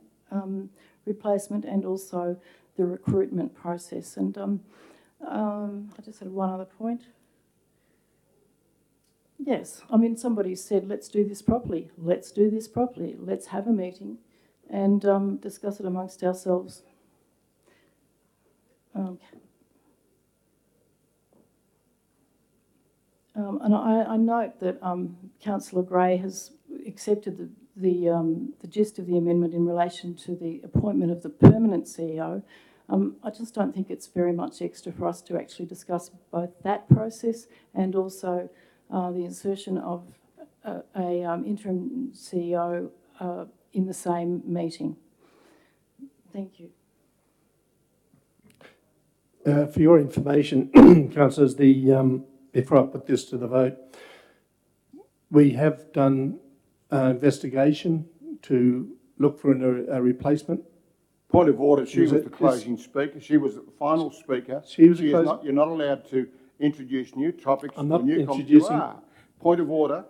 replacement and also the recruitment process. And I just had one other point. Yes, I mean, somebody said, let's do this properly, let's do this properly, let's have a meeting and discuss it amongst ourselves. And I note that Councillor Gray has accepted the gist of the amendment in relation to the appointment of the permanent CEO. I just don't think it's very much extra for us to actually discuss both that process and also the insertion of a interim CEO in the same meeting. Thank you. For your information, councillors, before I put this to the vote, we have done an investigation to look for a replacement. Point of order, she was the closing speaker. She was the final speaker. You're not allowed to introduce new topics. I'm not new introducing. Point of order,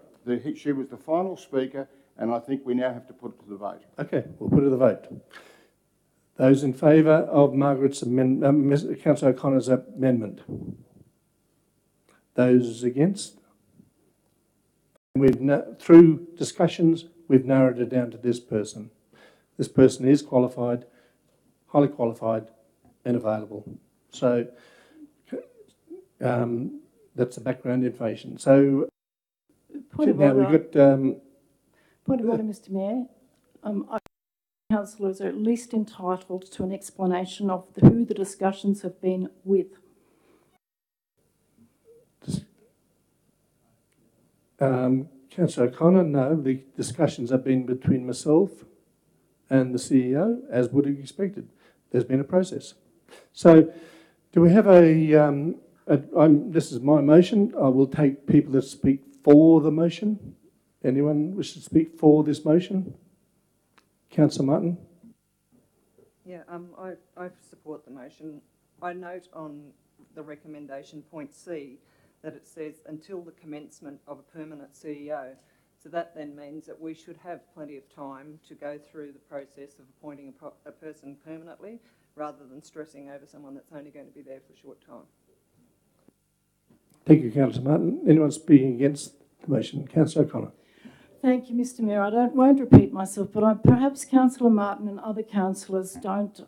she was the final speaker, and I think we now have to put it to the vote. Okay, we'll put it to the vote. Those in favour of Margaret's amendment, Councillor O'Connor's amendment? Those against? Through discussions, we've narrowed it down to this person. This person is qualified, highly qualified and available. So that's the background information. So Point of order, Mr Mayor. Councillors are at least entitled to an explanation of who the discussions have been with. Councillor O'Connor, no, the discussions have been between myself and the CEO, as would be expected. There's been a process. So do we have this is my motion. I will take people that speak for the motion. Anyone wish to speak for this motion? Councillor Martin? Yeah, I support the motion. I note on the recommendation point C that it says until the commencement of a permanent CEO. So that then means that we should have plenty of time to go through the process of appointing a person permanently rather than stressing over someone that's only going to be there for a short time. Thank you, Councillor Martin. Anyone speaking against the motion? Councillor O'Connor. Thank you, Mr Mayor. I won't repeat myself, but perhaps Councillor Martin and other councillors don't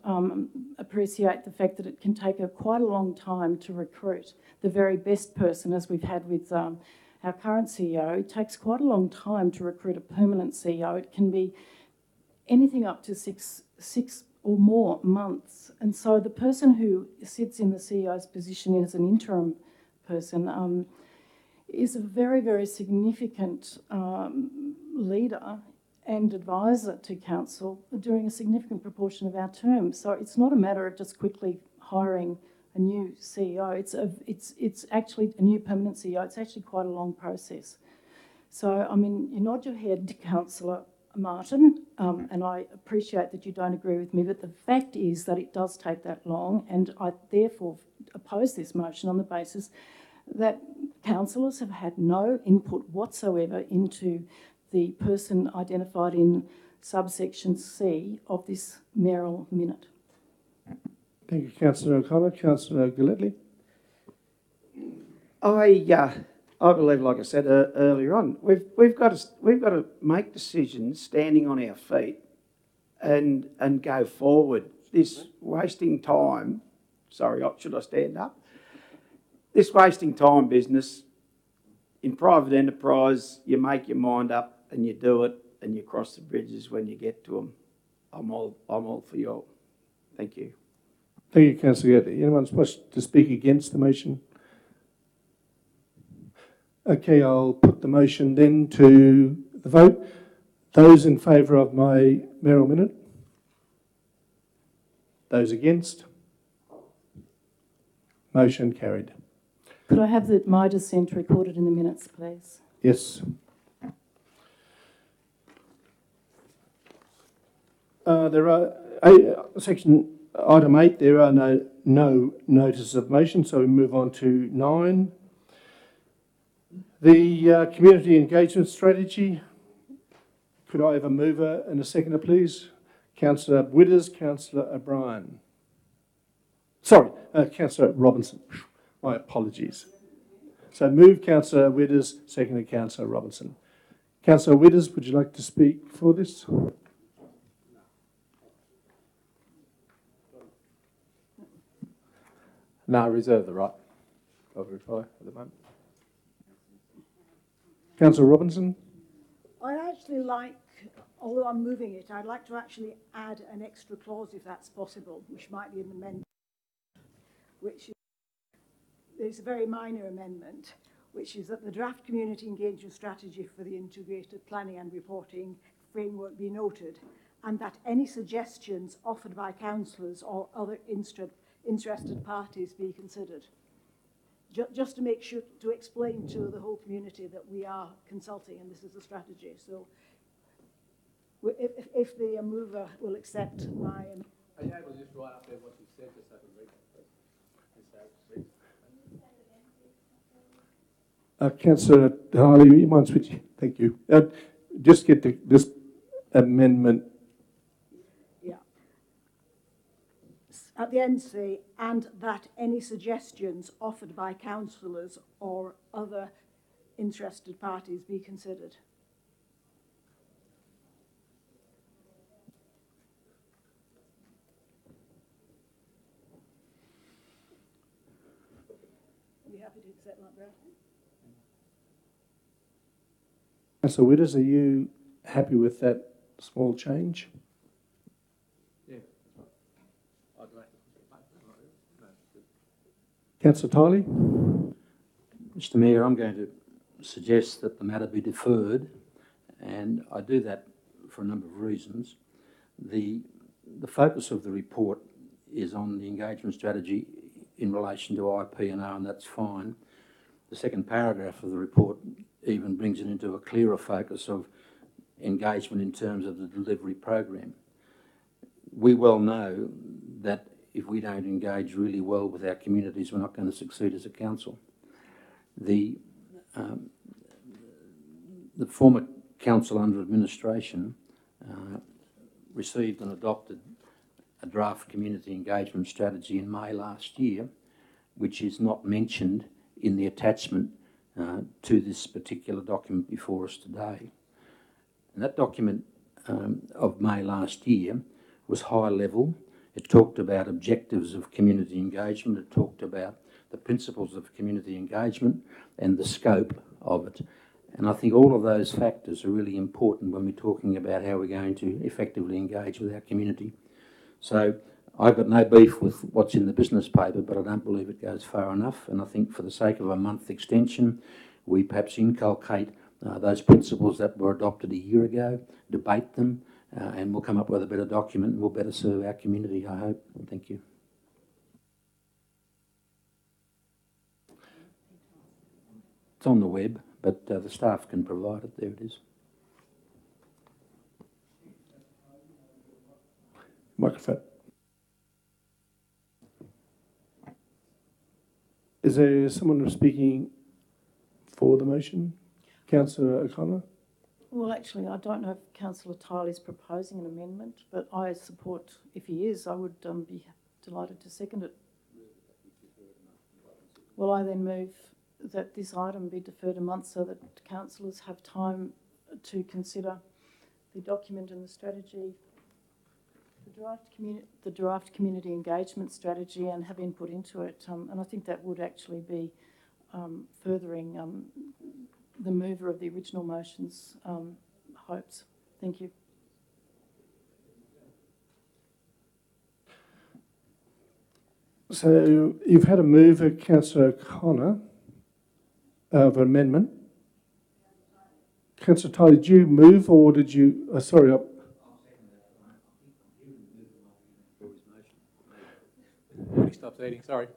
appreciate the fact that it can take quite a long time to recruit the very best person, as we've had with our current CEO. It takes quite a long time to recruit a permanent CEO. It can be anything up to six or more months. And so the person who sits in the CEO's position as an interim person is a very, very significant leader and advisor to council during a significant proportion of our term. So it's not a matter of just quickly hiring a new CEO. It's actually a new permanent CEO. It's actually quite a long process. So, I mean, you nod your head, Councillor Martin, and I appreciate that you don't agree with me, but the fact is that it does take that long, and I therefore oppose this motion on the basis that councillors have had no input whatsoever into the person identified in subsection C of this mayoral minute. Thank you, Councillor O'Connor. Councillor Gillespie. I believe, like I said earlier on, we've got to make decisions standing on our feet and go forward. This wasting time. Sorry, should I stand up? This wasting time business in private enterprise, you make your mind up and you do it and you cross the bridges when you get to them. I'm all for you. Thank you. Thank you, Councillor Gillespie. Anyone supposed to speak against the motion? Okay, I'll put the motion then to the vote. Those in favour of my mayoral minute? Those against? Motion carried. Could I have my dissent recorded in the minutes, please? Yes. There are item 8. There are no notices of motion, so we move on to 9. The community engagement strategy. Could I have a mover and a seconder, please? Councillor Withers, Councillor O'Brien. Sorry, Councillor Robinson. My apologies. So move Councillor Widders, seconded Councillor Robinson. Councillor Widders, would you like to speak for this? No, I reserve the right of reply at the moment. Councillor Robinson? I'd actually like, although I'm moving it, I'd like to actually add an extra clause if that's possible, which might be an amendment, which is a very minor amendment, which is that the draft community engagement strategy for the integrated planning and reporting framework be noted, and that any suggestions offered by councillors or other interested parties be considered. Just to make sure, to explain to the whole community that we are consulting and this is a strategy. So if the mover will accept my... Are you able to just write up there what you said, just so I can read it, please? Councillor Harley, you mind switching? Thank you. Just get this amendment. Yeah. At the end say, and that any suggestions offered by councillors or other interested parties be considered. Are you happy to accept that, Brad? Councillor Widders, are you happy with that small change? Yeah. Councillor Tiley? Mr Mayor, I'm going to suggest that the matter be deferred, and I do that for a number of reasons. The focus of the report is on the engagement strategy in relation to IP&O, and that's fine. The second paragraph of the report even brings it into a clearer focus of engagement in terms of the delivery program. We well know that if we don't engage really well with our communities, we're not going to succeed as a council. The former council under administration received and adopted a draft community engagement strategy in May last year, which is not mentioned in the attachment to this particular document before us today. And that document of May last year was high level. It talked about objectives of community engagement. It talked about the principles of community engagement and the scope of it. And I think all of those factors are really important when we're talking about how we're going to effectively engage with our community. So I've got no beef with what's in the business paper, but I don't believe it goes far enough. And I think for the sake of a month extension, we perhaps inculcate those principles that were adopted a year ago, debate them, and we'll come up with a better document and we'll better serve our community, I hope. Thank you. It's on the web, but the staff can provide it. There it is. Microphone. Is there someone speaking for the motion? Councillor O'Connor? Well, actually, I don't know if Councillor Tiley is proposing an amendment, but I support, if he is, I would be delighted to second it. Well, I then move that this item be deferred a month so that councillors have time to consider the document and the strategy, the draft community engagement strategy, and have input into it. And I think that would actually be furthering the mover of the original motion's hopes. Thank you. So you've had a mover, Councillor O'Connor, of an amendment. Councillor Tiley, did you move or did you... sorry. When he stops eating, sorry.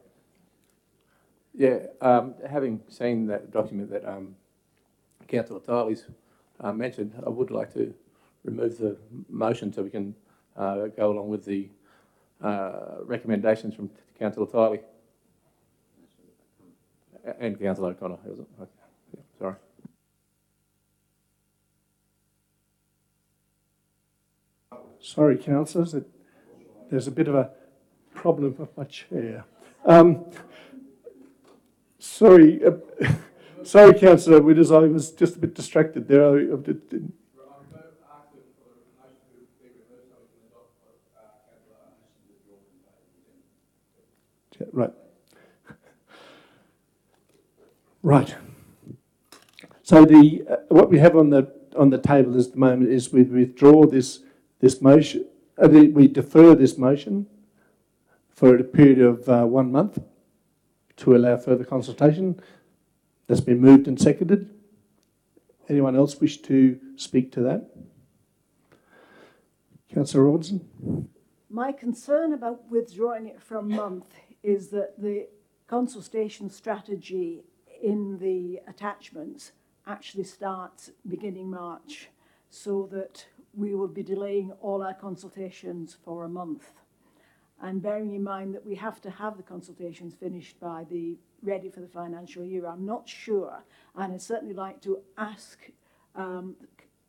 Yeah, having seen that document that Councillor Tiley's mentioned, I would like to remove the motion so we can go along with the recommendations from Councillor Tiley and Councillor O'Connor. Okay. Yeah, sorry. Sorry, councillors, there's a bit of a problem with my chair. Sorry, Sorry, Councillor Widders, I was just a bit distracted there. Right. Right. So what we have on the table at the moment is we withdraw this motion. We defer this motion for a period of 1 month to allow further consultation. That's been moved and seconded. Anyone else wish to speak to that? Councillor Robinson? My concern about withdrawing it for a month is that the consultation strategy in the attachments actually starts beginning March, so that we will be delaying all our consultations for a month. And bearing in mind that we have to have the consultations finished by ready for the financial year, I'm not sure, and I'd certainly like to ask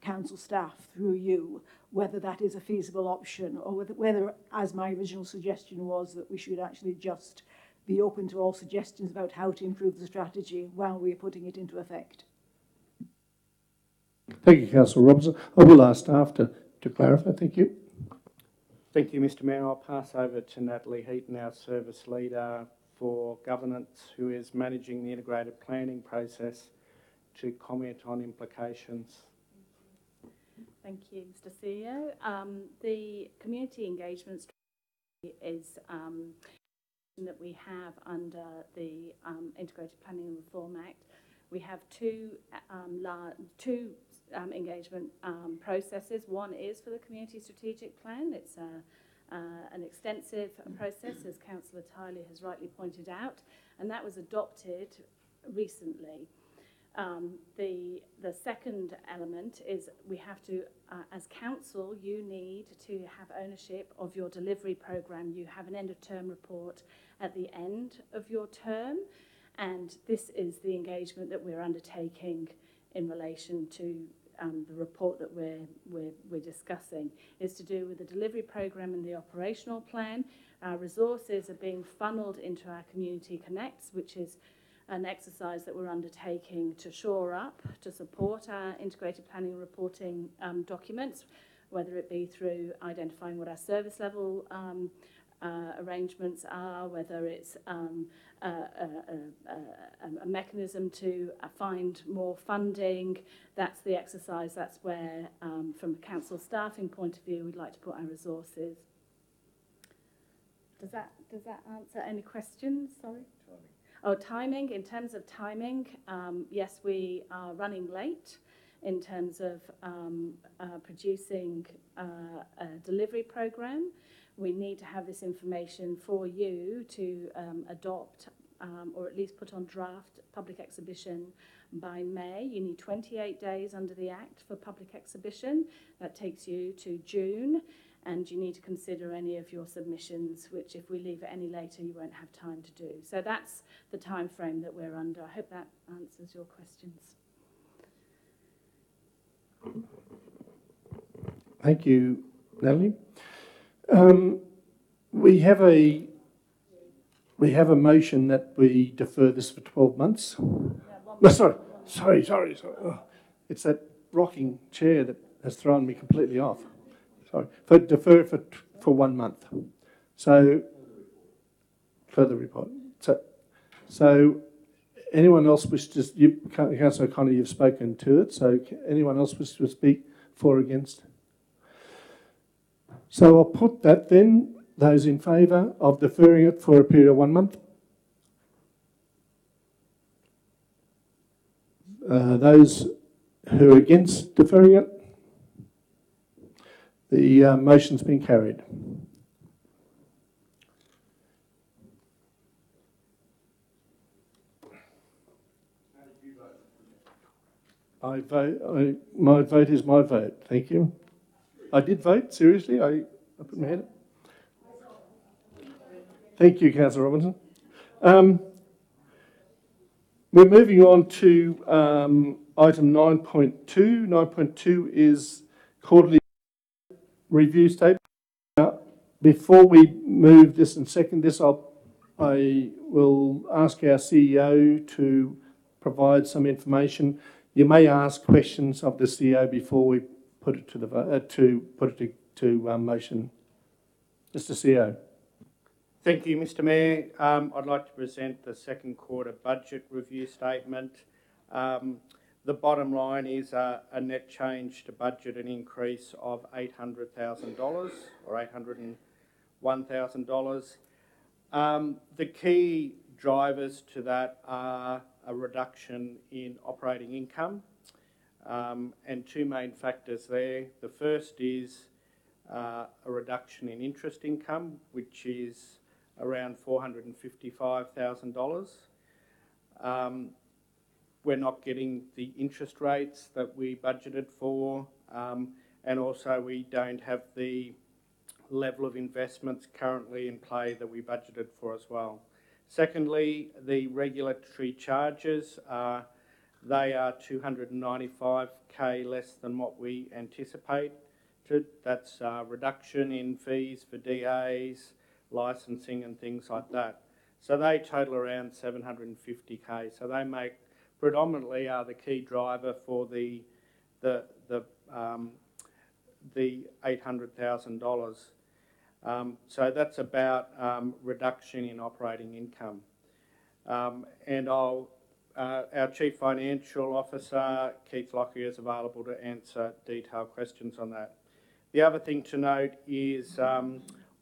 council staff through you whether that is a feasible option, or whether, as my original suggestion was, that we should actually just be open to all suggestions about how to improve the strategy while we're putting it into effect. Thank you, Councillor Robinson. I will ask staff to clarify. Thank you. Thank you, Mr Mayor. I'll pass over to Natalie Heaton, our service leader for governance, who is managing the integrated planning process, to comment on implications. Thank you, Mr CEO. The community engagement strategy is that we have under the Integrated Planning and Reform Act. We have two engagement processes. One is for the community strategic plan. It's an extensive process, as Councillor Tiley has rightly pointed out, and that was adopted recently. The second element is we have to, as council, you need to have ownership of your delivery programme. You have an end of term report at the end of your term, and this is the engagement that we're undertaking in relation to the report that we're discussing. Is to do with the delivery programme and the operational plan. Our resources are being funnelled into our Community Connects, which is an exercise that we're undertaking to shore up, to support our integrated planning and reporting documents, whether it be through identifying what our service level arrangements are, whether it's a mechanism to find more funding. That's the exercise. That's where, from a council staffing point of view, we'd like to put our resources. Does that answer any questions? Sorry. Oh, timing. In terms of timing, yes, we are running late in terms of producing a delivery programme. We need to have this information for you to adopt or at least put on draft public exhibition by May. You need 28 days under the Act for public exhibition. That takes you to June. And you need to consider any of your submissions, which if we leave it any later, you won't have time to do. So that's the time frame that we're under. I hope that answers your questions. Thank you, Natalie. We have a motion that we defer this for 12 months. No, sorry. Oh, it's that rocking chair that has thrown me completely off. Sorry, defer for 1 month. So, further report. So anyone else wish to, Councillor O'Connor, you've spoken to it, so anyone else wish to speak for or against? So I'll put that then, those in favour of deferring it for a period of 1 month. Those who are against deferring it? The motion's been carried. How did you vote? My vote is my vote. Thank you. I did vote, seriously. I put my hand up. Thank you, Councillor Robinson. We're moving on to item 9.2. 9.2 is quarterly review statement. Now, before we move this and second this, I will ask our CEO to provide some information. You may ask questions of the CEO before we put it to the motion. Mr. CEO. Thank you, Mr. Mayor. I'd like to present the second quarter budget review statement. The bottom line is a net change to budget, an increase of $800,000 or $801,000. The key drivers to that are a reduction in operating income, and two main factors there. The first is a reduction in interest income, which is around $455,000. We're not getting the interest rates that we budgeted for, and also we don't have the level of investments currently in play that we budgeted for as well. Secondly, the regulatory charges, they are $295K less than what we anticipated. That's a reduction in fees for DAs, licensing and things like that. So they total around $750K. So they make predominantly are the key driver for the $800,000. So that's about reduction in operating income. And our Chief Financial Officer, Keith Lockyer, is available to answer detailed questions on that. The other thing to note is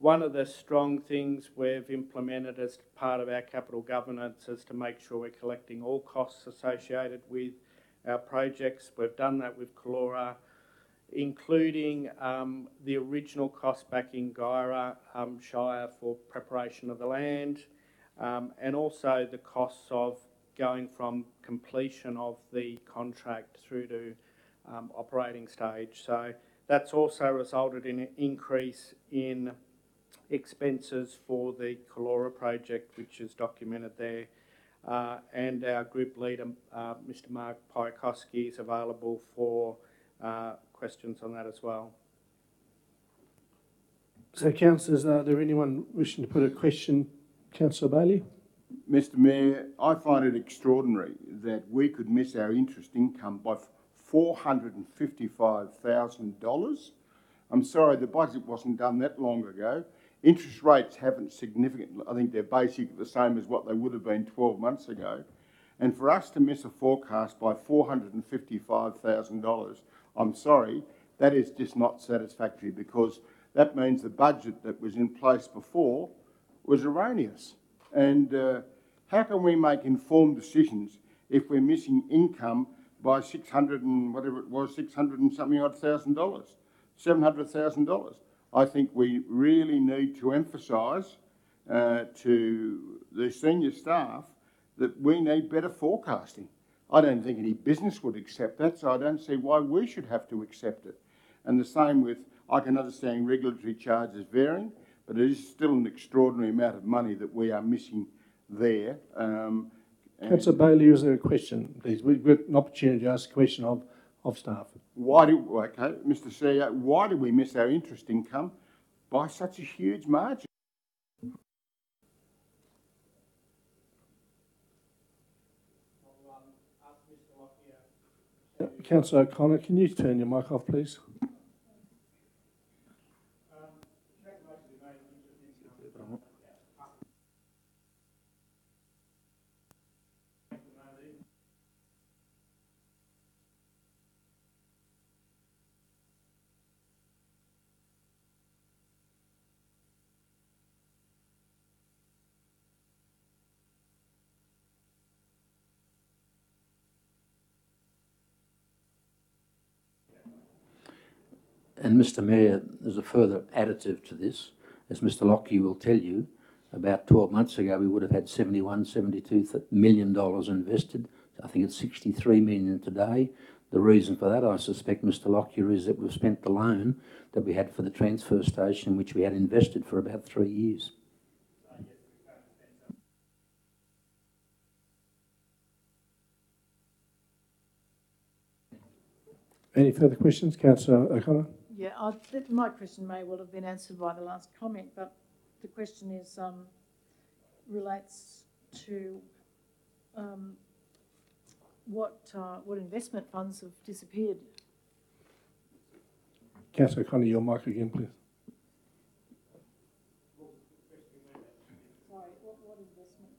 one of the strong things we've implemented as part of our capital governance is to make sure we're collecting all costs associated with our projects. We've done that with Calora, including the original cost back in Guyra Shire for preparation of the land, and also the costs of going from completion of the contract through to operating stage. So that's also resulted in an increase in expenses for the Calora project, which is documented there. And our group leader, Mr. Mark Pyakoski, is available for questions on that as well. So, councillors, are there anyone wishing to put a question? Councillor Bailey. Mr. Mayor, I find it extraordinary that we could miss our interest income by $455,000. I'm sorry, the budget wasn't done that long ago. Interest rates haven't significantly, I think they're basically the same as what they would have been 12 months ago. And for us to miss a forecast by $455,000, I'm sorry, that is just not satisfactory, because that means the budget that was in place before was erroneous. And how can we make informed decisions if we're missing income by 600 and whatever it was, 600 and something odd thousand dollars, $700,000? I think we really need to emphasise to the senior staff that we need better forecasting. I don't think any business would accept that, so I don't see why we should have to accept it. And the same with, I can understand regulatory charges varying, but it is still an extraordinary amount of money that we are missing there. Councillor Bailey, is there a question, please? We've got an opportunity to ask a question of staff. Okay, Mr. CEO, why do we miss our interest income by such a huge margin? Councillor O'Connor, can you turn your mic off, please? And Mr. Mayor, there's a further additive to this. As Mr. Lockyer will tell you, about 12 months ago we would have had $72 million invested. I think it's $63 million today. The reason for that, I suspect, Mr. Lockyer, is that we've spent the loan that we had for the transfer station, which we had invested for about 3 years. Any further questions, Councillor O'Connor? Yeah, my question may well have been answered by the last comment, but the question is relates to what investment funds have disappeared? Councillor Connie, your mic again, please. Sorry, what investment?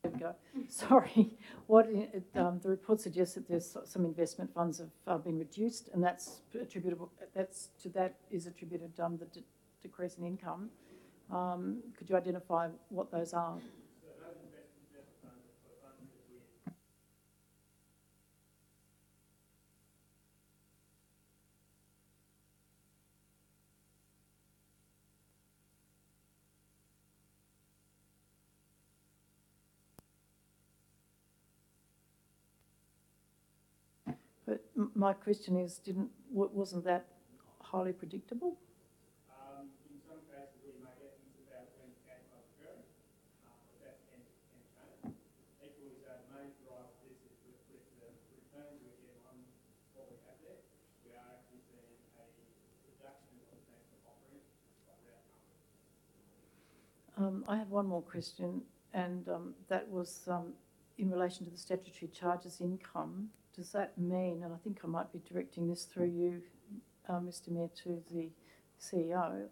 There we go. Sorry. The report suggests that there's some investment funds have been reduced, and that's attributable. Is attributed the decrease in income. Could you identify what those are? But my question is, wasn't that highly predictable? In some cases, we may get things about when cash flow is occurring, but that can change. Equally, so the main driver of this is with the returns we get on what we have there. We are actually seeing a reduction in what banks are offering by that number. I have one more question, and that was in relation to the statutory charges income. Does that mean, and I think I might be directing this through you, Mr. Mayor, to the CEO,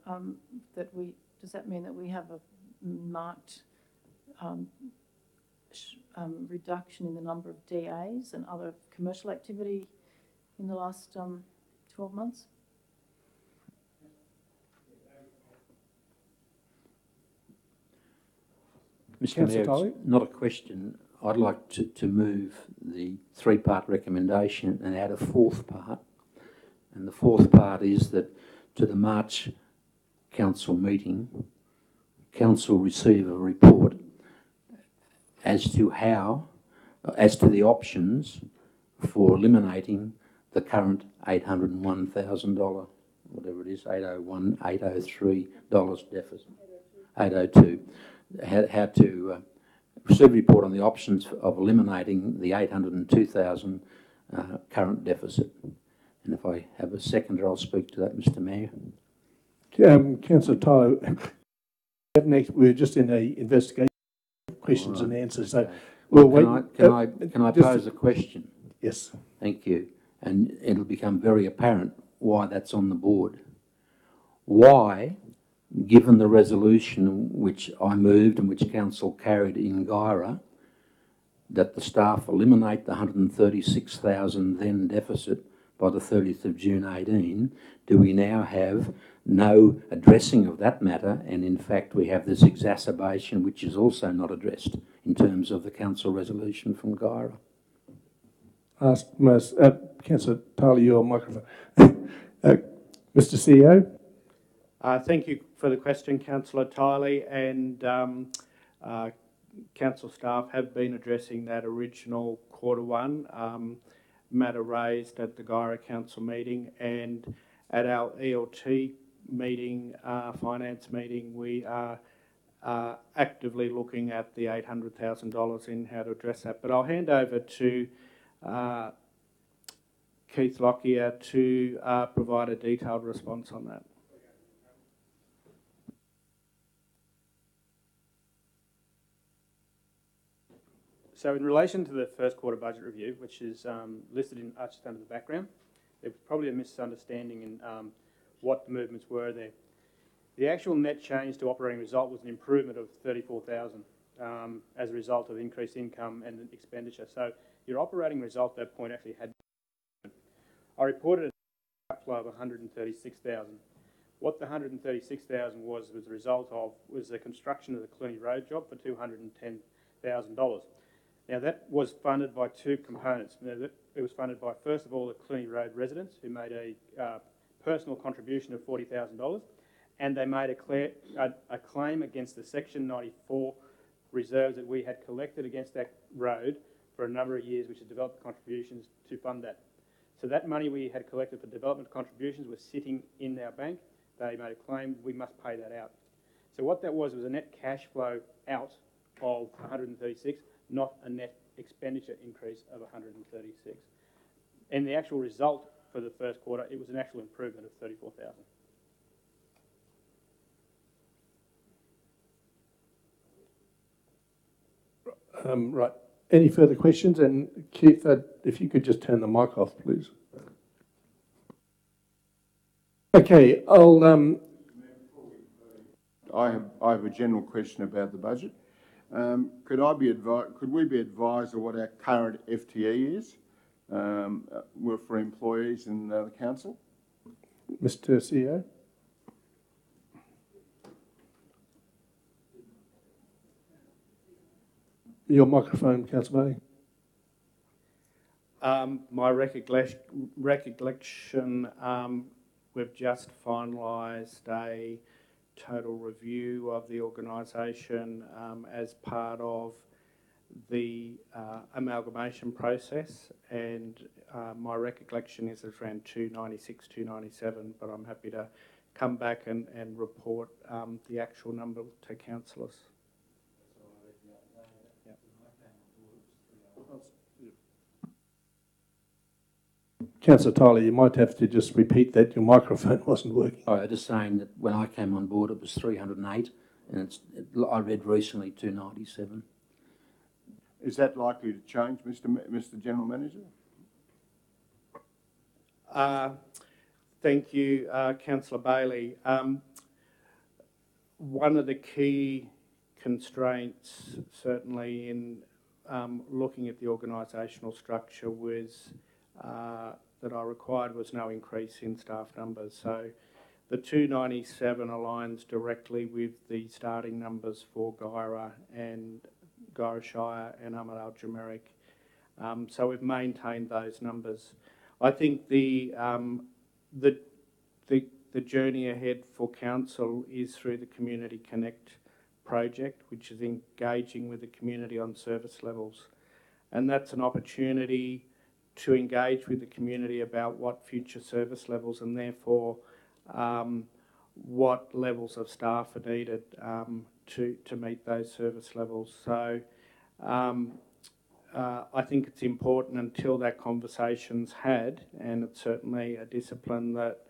does that mean that we have a marked reduction in the number of DAs and other commercial activity in the last 12 months? Mr. Mayor, it's not a question. I'd like to move the three-part recommendation and add a fourth part. And the fourth part is that to the March council meeting, council receive a report as to the options for eliminating the current $801,000, whatever it is, $803 deficit, 802. How to receive a report on the options of eliminating the $802,000 current deficit. And if I have a seconder, I'll speak to that, Mr. Mayor. Councillor Tyler, next we're just in a investigation, questions and answers. So we'll wait. Can I pose a question? Yes. Thank you. And it'll become very apparent why that's on the board. Why, given the resolution which I moved and which council carried in Guyra, that the staff eliminate the $136,000 then deficit by the 30th of June 18, do we now have no addressing of that matter, and in fact we have this exacerbation which is also not addressed in terms of the council resolution from Guyra? Councillor Tyler, your microphone. Mr. CEO? Thank you for the question, Councillor Tyler, and council staff have been addressing that original Q1 matter raised at the Guyra Council meeting, and at our ELT meeting, finance meeting, we are actively looking at the $800,000 in how to address that. But I'll hand over to Keith Lockyer to provide a detailed response on that. So in relation to the first quarter budget review, which is listed in just under the background, there was probably a misunderstanding in what the movements were there. The actual net change to operating result was an improvement of $34,000 as a result of increased income and expenditure. So your operating result at that point actually had. I reported an outflow of $136,000. What the $136,000 was the result of was the construction of the Cluny Road job for $210,000. Now that was funded by two components. It was funded by, first of all, the Cluny Road residents who made a personal contribution of $40,000, and they made a claim against the Section 94 reserves that we had collected against that road for a number of years, which had developed contributions to fund that. So that money we had collected for development contributions was sitting in our bank. They made a claim, we must pay that out. So what that was a net cash flow out of 136, not a net expenditure increase of 136. And the actual result for the first quarter, it was an actual improvement of 34,000. Right. Any further questions? And Keith, if you could just turn the mic off, please. Okay, I have a general question about the budget. Could we be advised of what our current FTE is for employees in the council? Mr. CEO. Your microphone, Councillor Bailey. My recollection, we've just finalised a total review of the organisation as part of the amalgamation process, and my recollection is it's around 296, 297, but I'm happy to come back and report the actual number to councillors. Councillor Tyler, you might have to just repeat that. Your microphone wasn't working. I'm just saying that when I came on board, it was 308, and I read recently 297. Is that likely to change, Mr. General Manager? Thank you, Councillor Bailey. One of the key constraints, certainly in looking at the organisational structure, was that I required was no increase in staff numbers. So the 297 aligns directly with the starting numbers for Guyra and Guyra Shire and Ahmad Al-Jameric. So we've maintained those numbers. I think the journey ahead for council is through the Community Connect project, which is engaging with the community on service levels. And that's an opportunity to engage with the community about what future service levels and therefore what levels of staff are needed to meet those service levels. So I think it's important until that conversation's had, and it's certainly a discipline that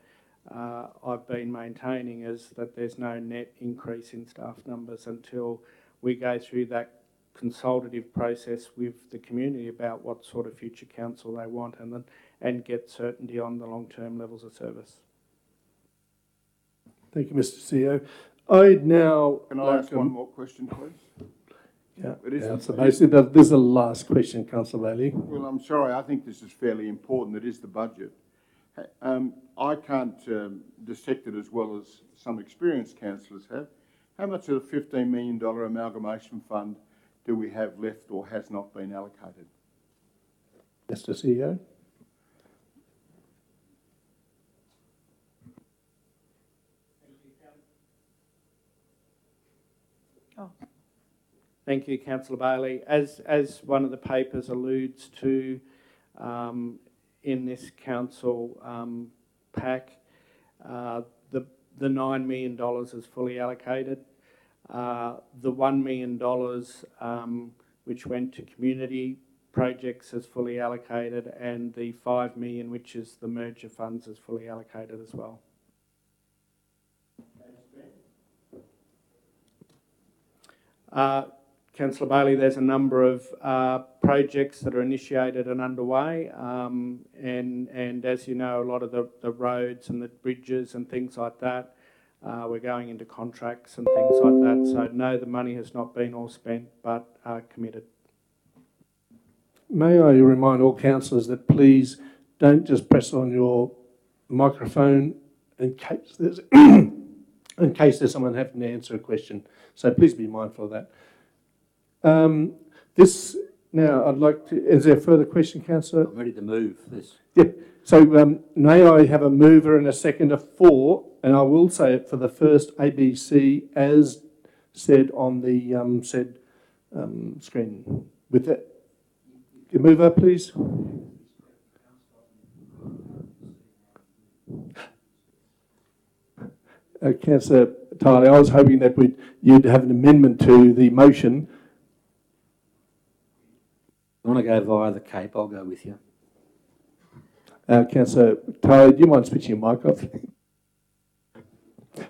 I've been maintaining, is that there's no net increase in staff numbers until we go through that consultative process with the community about what sort of future council they want and get certainty on the long-term levels of service. Thank you, Mr. CEO. I'd now... Can I ask one more question, please? Yeah, so basically this is the last question, Councillor Bailey. Well, I'm sorry, I think this is fairly important. It is the budget. I can't dissect it as well as some experienced councillors have. How much of the $15 million amalgamation fund do we have left or has not been allocated? Mr. CEO. Thank you, Councillor Bailey. As one of the papers alludes to in this council pack, the $9 million is fully allocated. The $1 million which went to community projects is fully allocated, and the $5 million, which is the merger funds, is fully allocated as well. Councillor Bailey, there's a number of projects that are initiated and underway, and as you know, a lot of the roads and the bridges and things like that, we're going into contracts and things like that. So no, the money has not been all spent, but committed. May I remind all councillors that please don't just press on your microphone in case there's someone having to answer a question. So please be mindful of that. Now I'd like to... Is there a further question, Councillor? I'm ready to move this. Yeah. So may I have a mover and a seconder for, and I will say it for the first ABC as said on the screen. With that, your mover, please. Councillor Tyler, I was hoping that you'd have an amendment to the motion. I want to go via the Cape, I'll go with you. Councillor Tyler, do you mind switching your mic off?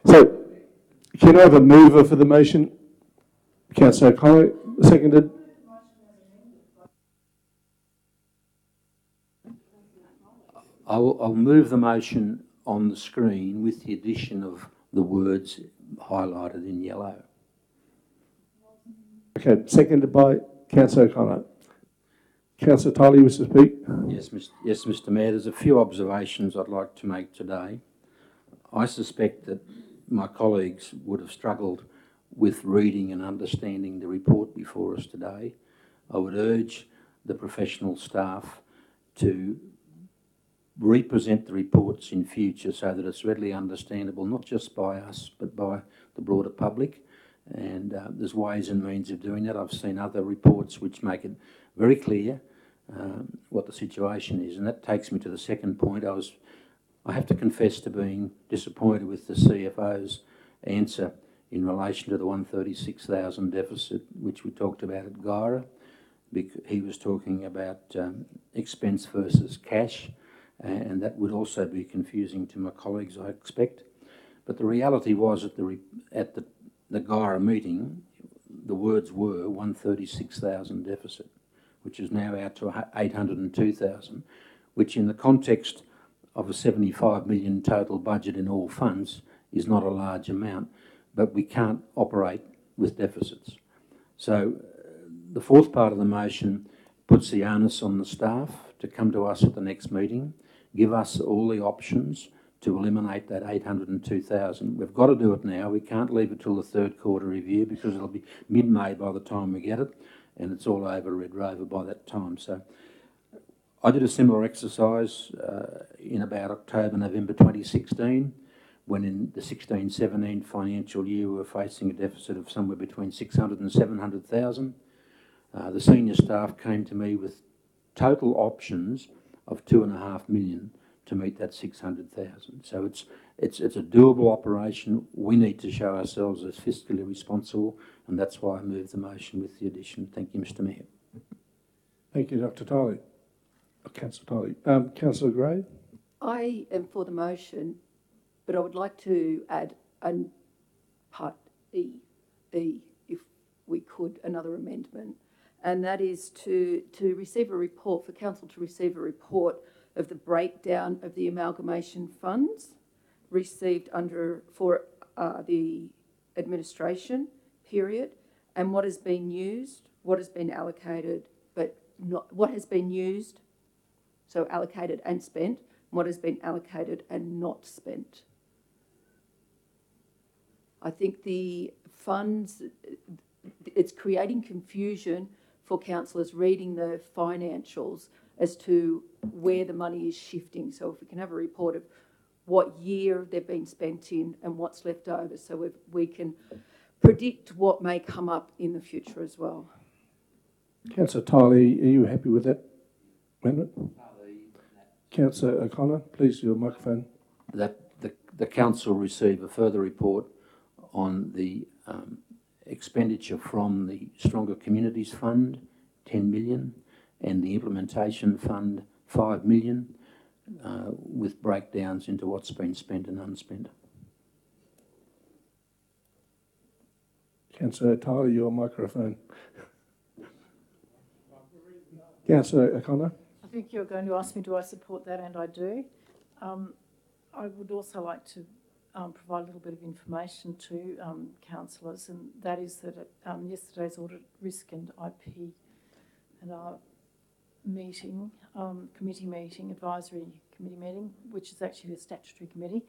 So, can I have a mover for the motion? Councillor O'Connor, seconded. I'll move the motion on the screen with the addition of the words highlighted in yellow. Okay, seconded by Councillor O'Connor. Councillor Tyler, you wish to speak? Yes, Mr. Mayor. There's a few observations I'd like to make today. I suspect that my colleagues would have struggled with reading and understanding the report before us today. I would urge the professional staff to represent the reports in future so that it's readily understandable, not just by us, but by the broader public. And there's ways and means of doing that. I've seen other reports which make it very clear what the situation is. And that takes me to the second point. I have to confess to being disappointed with the CFO's answer in relation to the 136,000 deficit, which we talked about at GIRA. He was talking about expense versus cash, and that would also be confusing to my colleagues, I expect. But the reality was at the GIRA meeting, the words were 136,000 deficit, which is now out to 802,000, which in the context of a 75 million total budget in all funds is not a large amount, but we can't operate with deficits. So the fourth part of the motion puts the onus on the staff to come to us at the next meeting, give us all the options to eliminate that 802,000. We've got to do it now. We can't leave it till the third quarter review because it'll be mid-May by the time we get it, and it's all over Red Rover by that time. So I did a similar exercise in about October, November 2016, when in the 16-17 financial year we were facing a deficit of somewhere between 600 and 700,000. The senior staff came to me with total options of 2.5 million to meet that 600,000. So it's a doable operation. We need to show ourselves as fiscally responsible, and that's why I moved the motion with the addition. Thank you, Mr. Mayor. Thank you, Dr. Tyler. Councillor Tyler. Councillor Gray? I am for the motion, but I would like to add part E, if we could, another amendment, and that is to receive a report, for council to receive a report of the breakdown of the amalgamation funds received for the administration period, and what has been used, what has been allocated, but not what has been used, so allocated and spent, what has been allocated and not spent. I think the funds, it's creating confusion for councillors reading the financials as to where the money is shifting. So if we can have a report of what year they've been spent in and what's left over, so we can predict what may come up in the future as well. Councillor Tyler, are you happy with that amendment? Councillor O'Connor, please, your microphone. That the council receive a further report on the expenditure from the Stronger Communities Fund, 10 million, and the Implementation Fund, 5 million, with breakdowns into what's been spent and unspent. Councillor Tyler, your microphone. Councillor O'Connor. I think you're going to ask me, do I support that? And I do. I would also like to provide a little bit of information to councillors, and that is that at yesterday's Audit, Risk and IP and our meeting, committee meeting, advisory committee meeting, which is actually a statutory committee,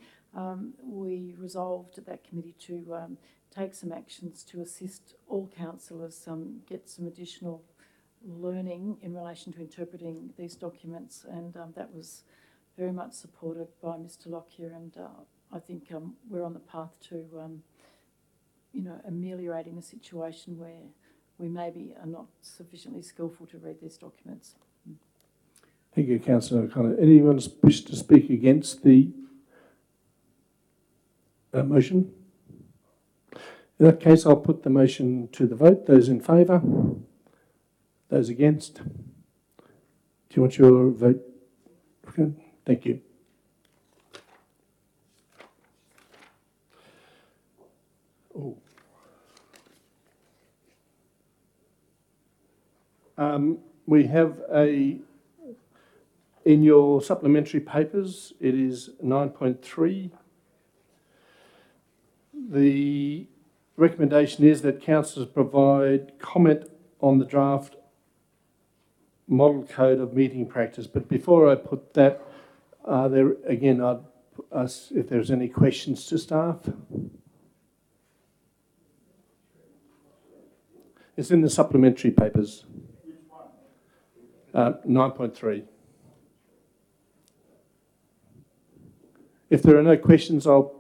we resolved at that committee to take some actions to assist all councillors get some additional learning in relation to interpreting these documents, and that was very much supported by Mr. Lockyer, and I think we're on the path to ameliorating a situation where we maybe are not sufficiently skillful to read these documents. Thank you, Councillor O'Connor. Anyone wish to speak against the motion? In that case, I'll put the motion to the vote. Those in favour? Those against? Do you want your vote? Okay. Thank you. Oh. We have a In your supplementary papers, it is 9.3. The recommendation is that councillors provide comment on the draft model code of meeting practice. But before I put that, there again, I'd ask if there's any questions to staff. It's in the supplementary papers. 9.3. If there are no questions, I'll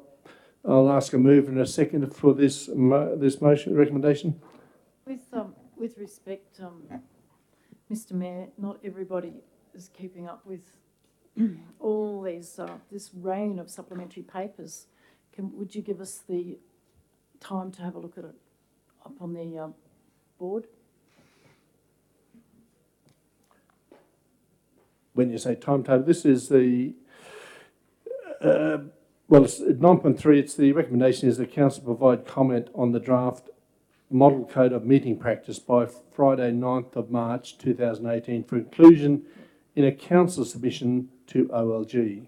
ask a mover and a second for this motion recommendation. With respect, Mr. Mayor, not everybody is keeping up with all these this rain of supplementary papers. Would you give us the time to have a look at it up on the board? When you say timetable, this is the well, it's 9.3. It's the recommendation is that council provide comment on the draft model code of meeting practice by Friday 9th of March 2018 for inclusion in a council submission to OLG.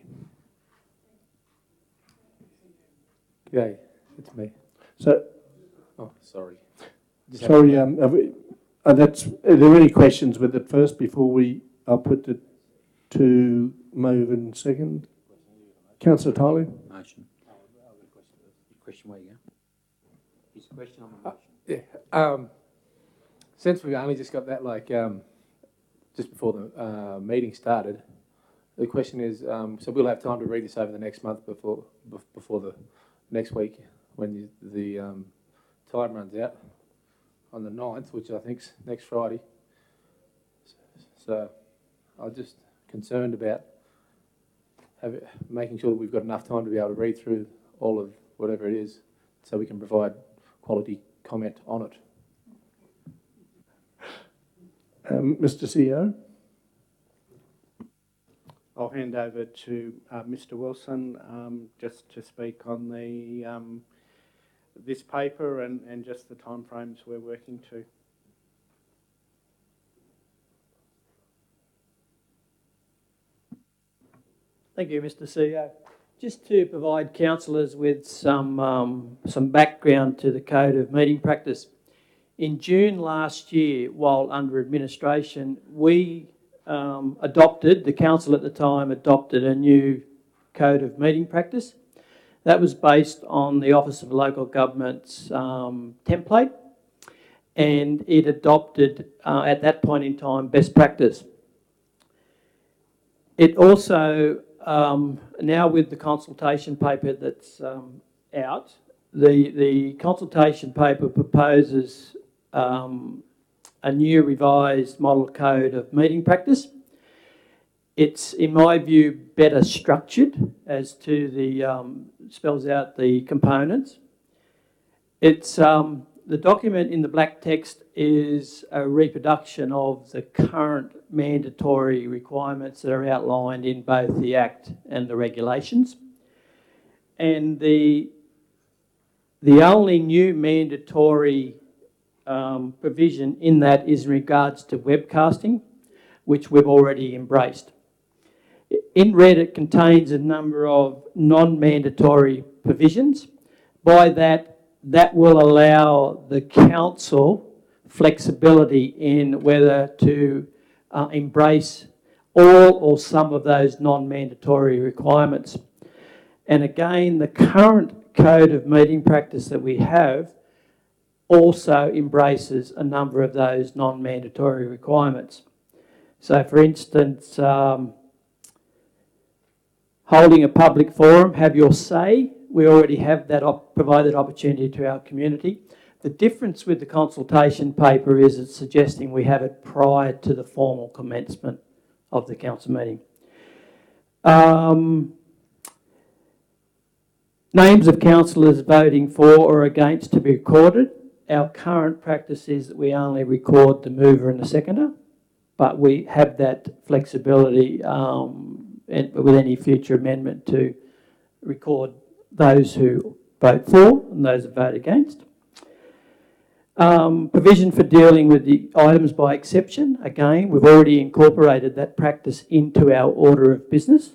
G'day, it's me. So, oh, sorry. Sorry, are there any questions with it first before I'll put it to move in second? Councillor Tyler? Motion. Question where you go? His question on the motion. Yeah. Since we only just got that, just before the meeting started, the question is, so we'll have time to read this over the next month before the next week when the time runs out on the 9th, which I think's next Friday. So I'm just concerned about making sure that we've got enough time to be able to read through all of whatever it is so we can provide quality comment on it. Mr. CEO? I'll hand over to Mr. Wilson just to speak on the this paper and just the timeframes we're working to. Thank you, Mr. CEO. Just to provide councillors with some background to the Code of Meeting Practice. In June last year, while under administration, we the council at the time adopted a new Code of Meeting Practice. That was based on the Office of Local Government's template, and it adopted, at that point in time, best practice. It also, now with the consultation paper that's out, the consultation paper proposes a new revised model code of meeting practice. It's, in my view, better structured as to the, spells out the components. It's, the document in the black text is a reproduction of the current mandatory requirements that are outlined in both the Act and the regulations. And the only new mandatory provision in that is in regards to webcasting, which we've already embraced. In red, it contains a number of non-mandatory provisions. By that will allow the council flexibility in whether to embrace all or some of those non-mandatory requirements. And again, the current Code of Meeting Practice that we have also embraces a number of those non-mandatory requirements. So, for instance, holding a public forum, have your say. We already have that provided opportunity to our community. The difference with the consultation paper is it's suggesting we have it prior to the formal commencement of the council meeting. Names of councillors voting for or against to be recorded. Our current practice is that we only record the mover and the seconder, but we have that flexibility with any future amendment to record those who vote for and those who vote against. Provision for dealing with the items by exception. Again, we've already incorporated that practice into our order of business.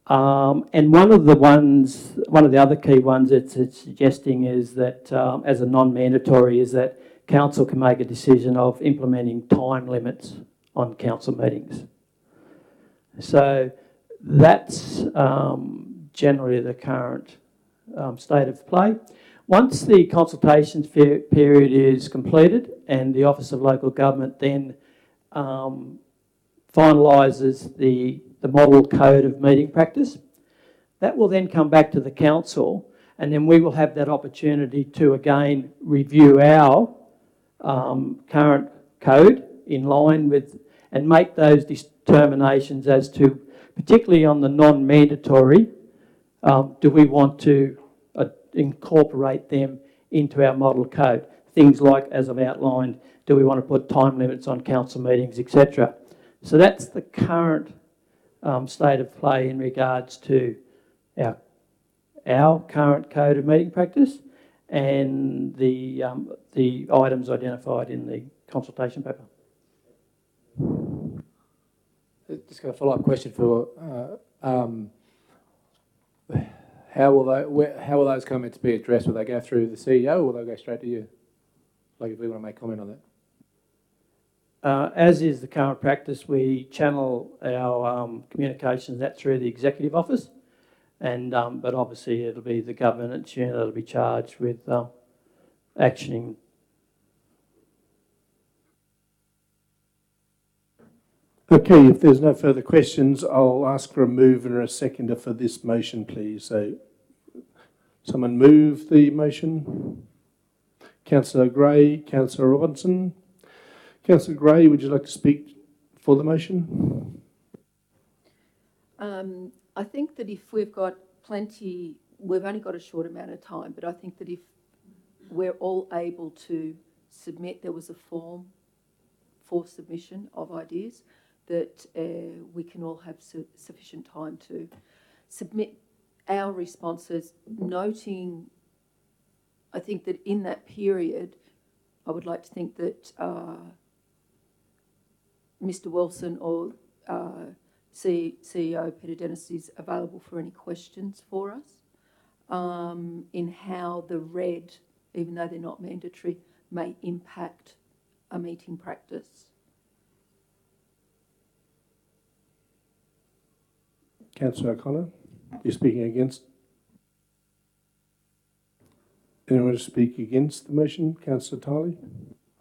And one of the other key ones it's suggesting is that, as a non-mandatory, is that council can make a decision of implementing time limits on council meetings. So that's generally the current state of play. Once the consultation period is completed and the Office of Local Government then finalises the model code of meeting practice, that will then come back to the council, and then we will have that opportunity to again review our current code in line with and make those determinations as to, particularly on the non-mandatory, do we want to incorporate them into our model code? Things like, as I've outlined, do we want to put time limits on council meetings, etc. So that's the current state of play in regards to our current code of meeting practice and the items identified in the consultation paper. Just got a follow-up question for how will those comments be addressed? Will they go through the CEO or will they go straight to you? Like, if we want to make comment on that. As is the current practice, we channel our communications that through the Executive Office, and but obviously it'll be the governance unit that'll be charged with actioning. Okay, if there's no further questions, I'll ask for a mover and a seconder for this motion, please. So, someone move the motion. Councillor Gray, Councillor Robinson. Councillor Gray, would you like to speak for the motion? I think that if we've got plenty, we've only got a short amount of time, but I think that if we're all able to submit, there was a form for submission of ideas, that we can all have sufficient time to submit our responses, noting, I think that in that period, I would like to think that Mr Wilson or CEO Peter Dennis is available for any questions for us in how the RED, even though they're not mandatory, may impact a meeting practice. Councillor O'Connor, you're speaking against? Anyone to speak against the motion? Councillor Tiley?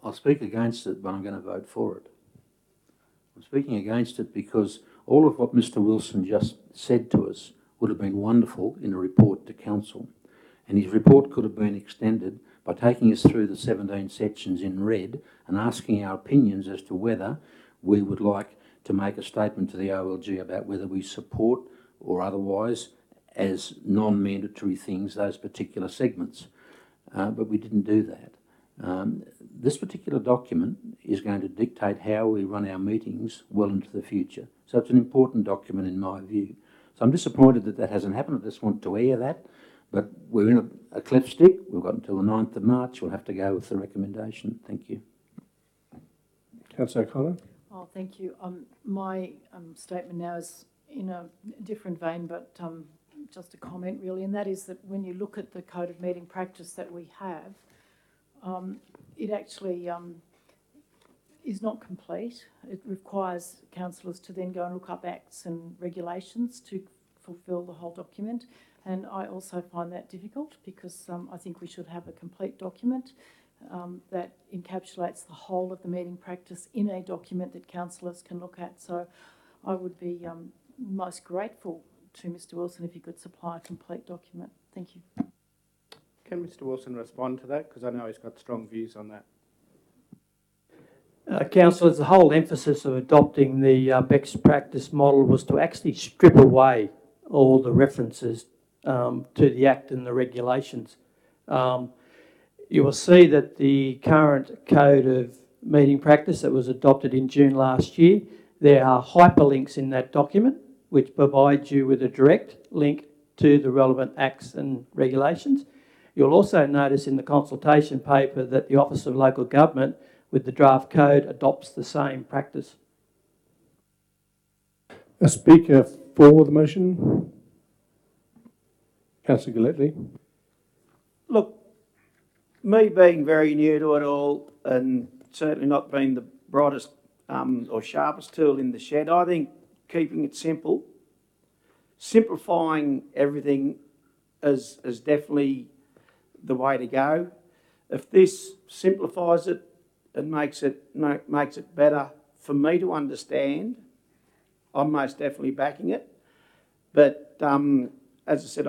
I'll speak against it, but I'm going to vote for it. I'm speaking against it because all of what Mr Wilson just said to us would have been wonderful in a report to council. And his report could have been extended by taking us through the 17 sections in red and asking our opinions as to whether we would like to make a statement to the OLG about whether we support or otherwise, as non-mandatory things, those particular segments. But we didn't do that. This particular document is going to dictate how we run our meetings well into the future. So it's an important document in my view. So I'm disappointed that that hasn't happened. I just want to air that. But we're in a cleft stick. We've got until the 9th of March. We'll have to go with the recommendation. Thank you. Councillor O'Connor? Oh, thank you. My statement now is in a different vein, but just a comment really, and that is that when you look at the code of meeting practice that we have, it actually is not complete. It requires councillors to then go and look up acts and regulations to fulfil the whole document, and I also find that difficult because I think we should have a complete document that encapsulates the whole of the meeting practice in a document that councillors can look at. So I would be most grateful to Mr Wilson if he could supply a complete document. Thank you. Can Mr Wilson respond to that? Because I know he's got strong views on that. Councillors, the whole emphasis of adopting the best practice model was to actually strip away all the references to the Act and the regulations. You will see that the current code of meeting practice that was adopted in June last year, there are hyperlinks in that document which provide you with a direct link to the relevant acts and regulations. You'll also notice in the consultation paper that the Office of Local Government, with the draft code, adopts the same practice. A speaker for the motion? Councillor Gillespie. Look, me being very new to it all and certainly not being the brightest or sharpest tool in the shed, I think keeping it simple, simplifying everything is definitely the way to go. If this simplifies it and makes it better for me to understand, I'm most definitely backing it. But as I said,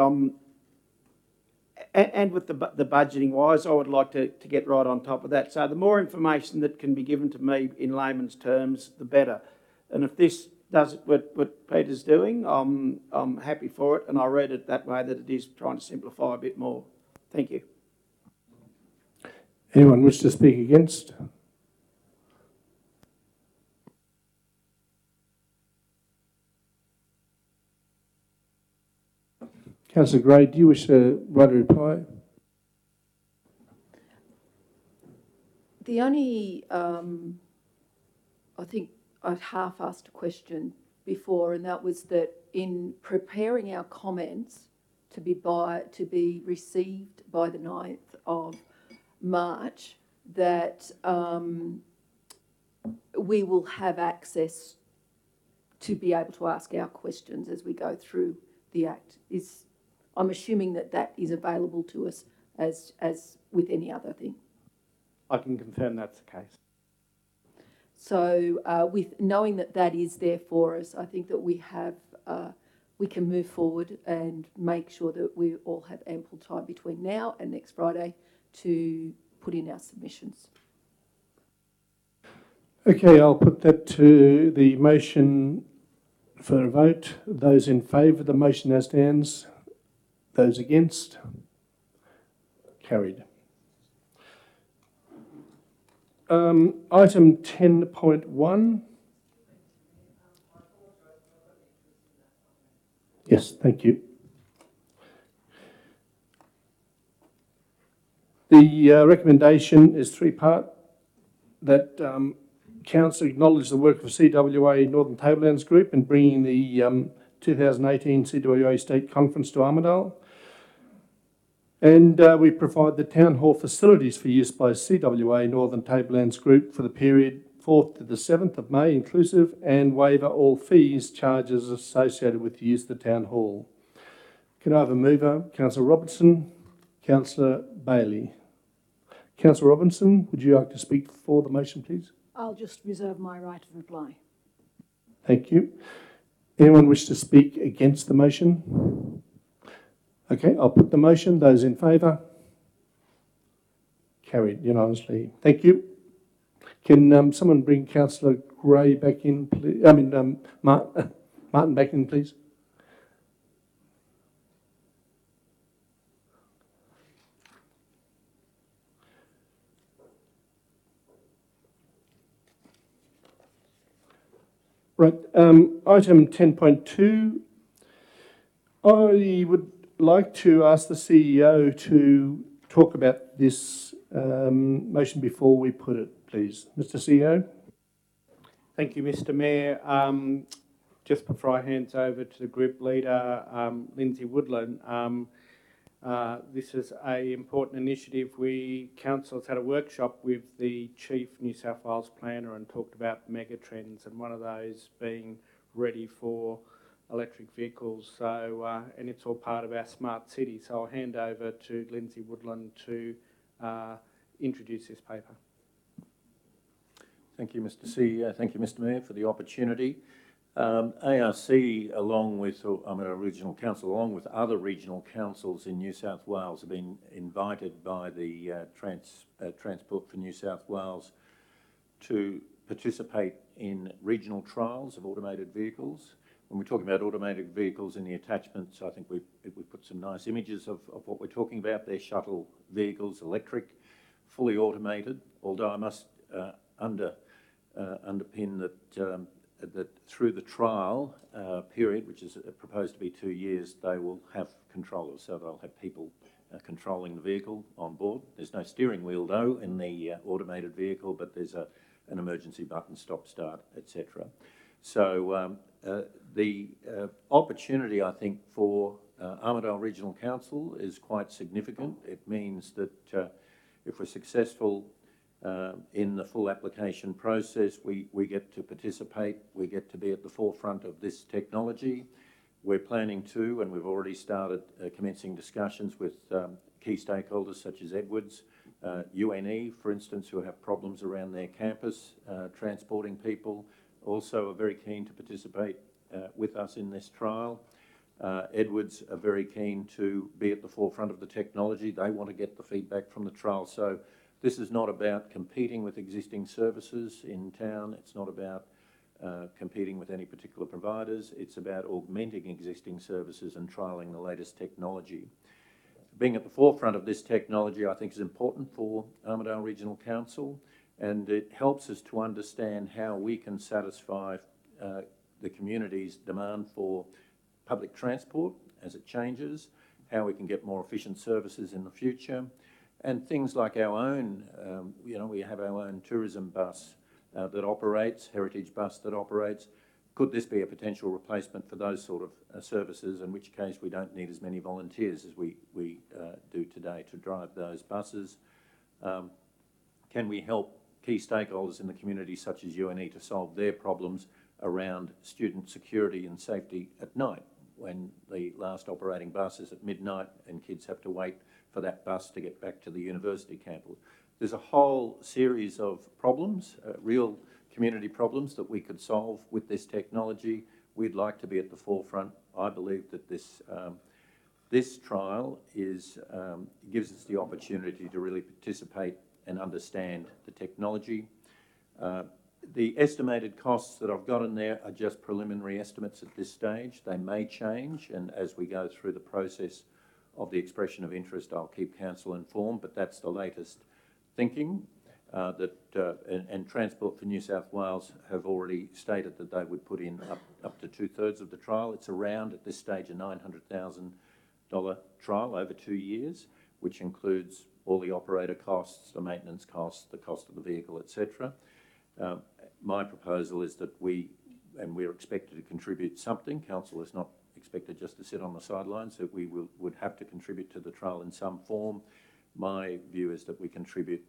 and with the budgeting wise, I would like to get right on top of that. So the more information that can be given to me in layman's terms, the better. And if this does what Peter's doing, I'm happy for it, and I read it that way, that it is trying to simplify a bit more. Thank you. Anyone wish to speak against? Councillor Gray, do you wish to write a reply? The only, I think I'd half asked a question before, and that was that in preparing our comments to be received by the 9th of March, that we will have access to be able to ask our questions as we go through the Act. I'm assuming that is available to us as with any other thing. I can confirm that's the case. So with knowing that is there for us, I think that we can move forward and make sure that we all have ample time between now and next Friday to put in our submissions. Okay, I'll put that to the motion for a vote. Those in favour of the motion as stands? Those against? Carried. Item 10.1. Yes, thank you. The recommendation is three-part. That Council acknowledge the work of CWA Northern Tablelands Group in bringing the 2018 CWA State Conference to Armidale. And we provide the Town Hall facilities for use by CWA Northern Tablelands Group for the period 4th to the 7th of May inclusive, and waiver all fees, charges associated with the use of the Town Hall. Can I have a mover? Councillor Robertson, Councillor Bailey. Councillor Robinson, would you like to speak for the motion, please? I'll just reserve my right of reply. Thank you. Anyone wish to speak against the motion? Okay, I'll put the motion. Those in favour? Carried unanimously. Thank you. Can someone bring Councillor Gray back in, please? I mean, Martin back in, please. Right, item 10.2. I would like to ask the CEO to talk about this motion before we put it, please. Mr. CEO. Thank you, Mr. Mayor. Just before I hand over to the group leader, Lindsay Woodland, this is an important initiative. Council's had a workshop with the Chief New South Wales Planner and talked about mega trends, and one of those being ready for electric vehicles. So, and it's all part of our smart city. So I'll hand over to Lindsay Woodland to introduce this paper. Thank you, Mr. CEO. Thank you, Mr. Mayor, for the opportunity. ARC, along with our regional council, along with other regional councils in New South Wales, have been invited by the Transport for New South Wales to participate in regional trials of automated vehicles. When we talk about automated vehicles in the attachments, I think we put some nice images of what we're talking about. They're shuttle vehicles, electric, fully automated, although I must underpin that through the trial period, which is proposed to be 2 years, they will have controllers, so they'll have people controlling the vehicle on board. There's no steering wheel though in the automated vehicle, but there's an emergency button, stop, start, etc. So the opportunity, I think, for Armidale Regional Council is quite significant. It means that if we're successful in the full application process, we get to participate, we get to be at the forefront of this technology. We're planning to, and we've already started commencing discussions with key stakeholders such as Edwards, UNE, for instance, who have problems around their campus transporting people, also are very keen to participate with us in this trial. Edwards are very keen to be at the forefront of the technology. They want to get the feedback from the trial. So this is not about competing with existing services in town. It's not about competing with any particular providers. It's about augmenting existing services and trialling the latest technology. Being at the forefront of this technology, I think, is important for Armidale Regional Council, and it helps us to understand how we can satisfy the community's demand for public transport as it changes, how we can get more efficient services in the future, and things like our own, we have our own tourism bus that operates, heritage bus that operates. Could this be a potential replacement for those sort of services, in which case we don't need as many volunteers as we do today to drive those buses? Can we help key stakeholders in the community such as UNE to solve their problems around student security and safety at night, when the last operating bus is at midnight and kids have to wait for that bus to get back to the university campus? There's a whole series of problems, real community problems that we could solve with this technology. We'd like to be at the forefront. I believe that this trial gives us the opportunity to really participate and understand the technology. The estimated costs that I've got in there are just preliminary estimates at this stage. They may change, and as we go through the process of the expression of interest, I'll keep council informed, but that's the latest thinking. And Transport for New South Wales have already stated that they would put in up to 2/3 of the trial. It's around, at this stage, a $900,000 trial over 2 years, which includes all the operator costs, the maintenance costs, the cost of the vehicle, etc. My proposal is that we're expected to contribute something. Council is not expected just to sit on the sidelines, that we would have to contribute to the trial in some form. My view is that we contribute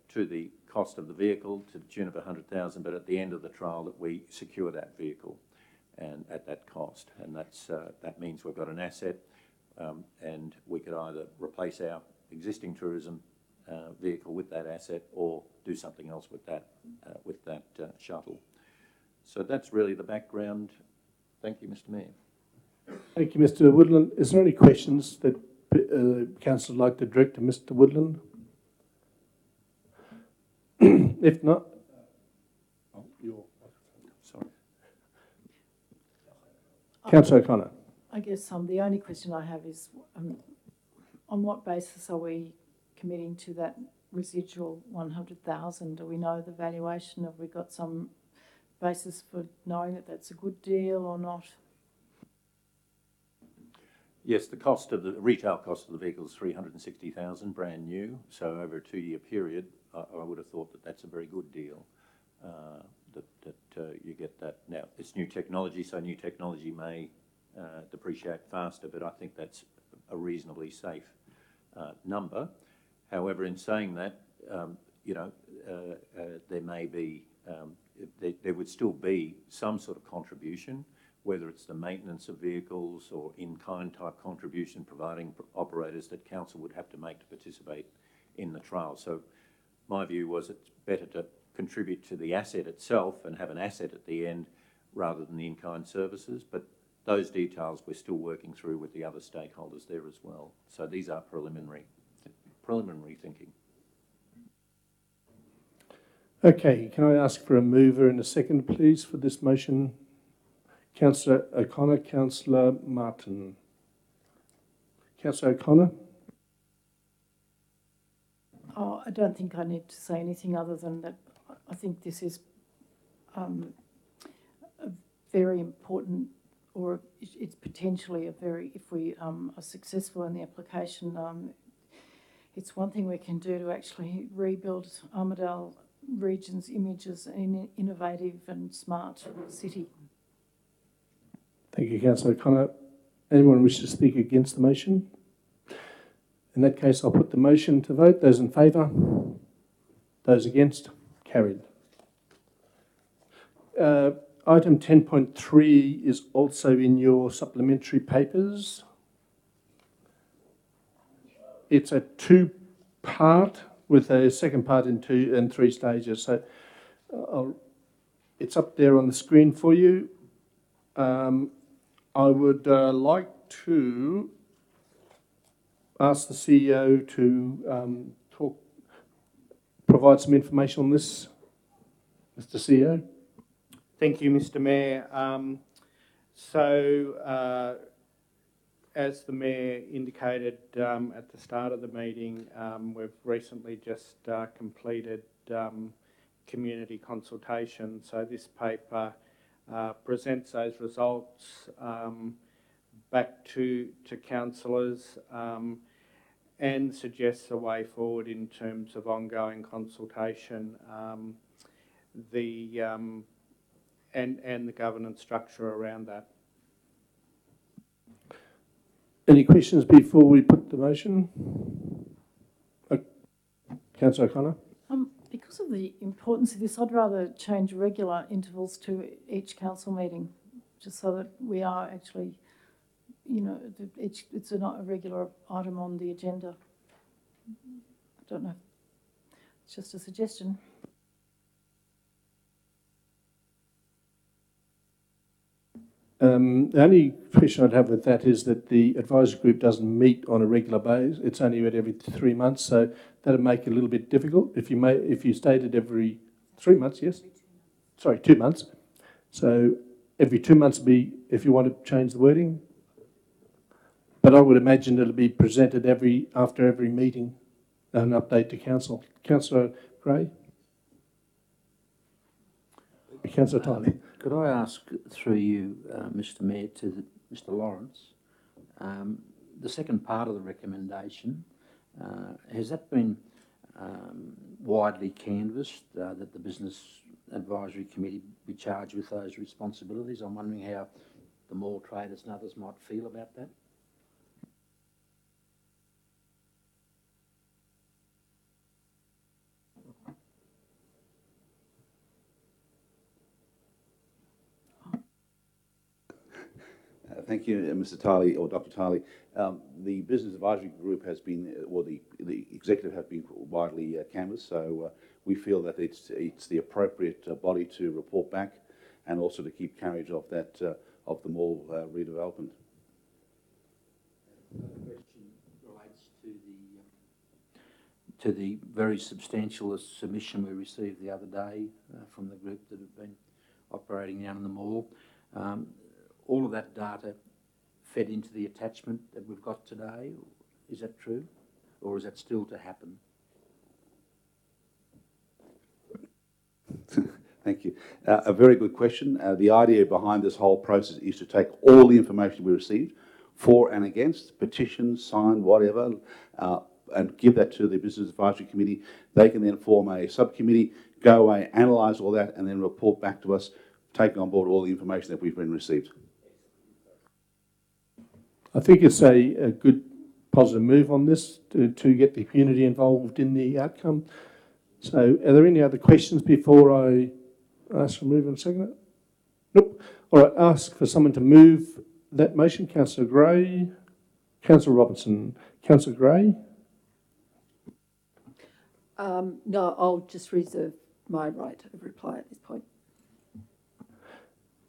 to the cost of the vehicle to the tune of $100,000, but at the end of the trial that we secure that vehicle and at that cost. And that means we've got an asset, and we could either replace our existing tourism vehicle with that asset or do something else with that shuttle. So that's really the background. Thank you, Mr. Mayor. Thank you, Mr. Woodland. Is there any questions that council would like to direct to Mr. Woodland? If not, sorry. Councillor O'Connor. I guess the only question I have is, on what basis are we committing to that residual 100,000? Do we know the valuation? Have we got some basis for knowing that that's a good deal or not? Yes, the retail cost of the vehicle is $360,000, brand new. So over a 2-year period, I would have thought that that's a very good deal. That you get that. Now, it's new technology, so new technology may depreciate faster, but I think that's a reasonably safe number. However, in saying that, there may be, there would still be some sort of contribution, whether it's the maintenance of vehicles or in-kind type contribution, providing operators that council would have to make to participate in the trial. So my view was it's better to contribute to the asset itself and have an asset at the end rather than the in-kind services. But those details we're still working through with the other stakeholders there as well. So these are preliminary thinking. Okay, can I ask for a mover and a second, please, for this motion? Councillor O'Connor, Councillor Martin. Councillor O'Connor? Oh, I don't think I need to say anything other than that I think this is a very important or it's potentially a very, if we are successful in the application, it's one thing we can do to actually rebuild Armidale Region's image as an innovative and smart city. Thank you, Councillor O'Connor. Anyone wish to speak against the motion? In that case, I'll put the motion to vote. Those in favour? Those against? Carried. Item 10.3 is also in your supplementary papers. It's a two-part with a second part in 2 and 3 stages. So it's up there on the screen for you. I would like to ask the CEO to provide some information on this. Mr. CEO. Thank you, Mr. Mayor. As the Mayor indicated at the start of the meeting, we've recently just completed community consultation. So this paper presents those results back to councillors and suggests a way forward in terms of ongoing consultation and the governance structure around that. Any questions before we put the motion? Councillor O'Connor. Because of the importance of this, I'd rather change regular intervals to each council meeting, just so that we are actually, it's not a regular item on the agenda. I don't know. It's just a suggestion. The only question I'd have with that is that the advisory group doesn't meet on a regular basis. It's only every 3 months, so that'd make it a little bit difficult. If you stated every 3 months, yes? Sorry, 2 months. So every 2 months would be if you want to change the wording. But I would imagine it'll be presented after every meeting, an update to council. Councillor Gray. Councillor Tiley. Could I ask through you, Mr. Mayor, to Mr. Lawrence, the second part of the recommendation, has that been widely canvassed, that the Business Advisory Committee be charged with those responsibilities? I'm wondering how the mall traders and others might feel about that. Thank you, Mr. Tiley, or Dr. Tiley. The Business Advisory Group has been, or the executive have been widely canvassed, so we feel that it's the appropriate body to report back and also to keep carriage of that of the mall redevelopment. The question relates to the very substantial submission we received the other day from the group that have been operating down in the mall. All of that data fed into the attachment that we've got today. Is that true? Or is that still to happen? Thank you. A very good question. The idea behind this whole process is to take all the information we received, for and against, petitions, signed, whatever, and give that to the Business Advisory Committee. They can then form a subcommittee, go away, analyse all that, and then report back to us, taking on board all the information that we've been received. I think it's a good positive move on this to get the community involved in the outcome. So are there any other questions before I ask for move and second it? Nope. All right, ask for someone to move that motion. Councillor Gray, Councillor Robinson. Councillor Gray? No, I'll just reserve my right of reply at this point.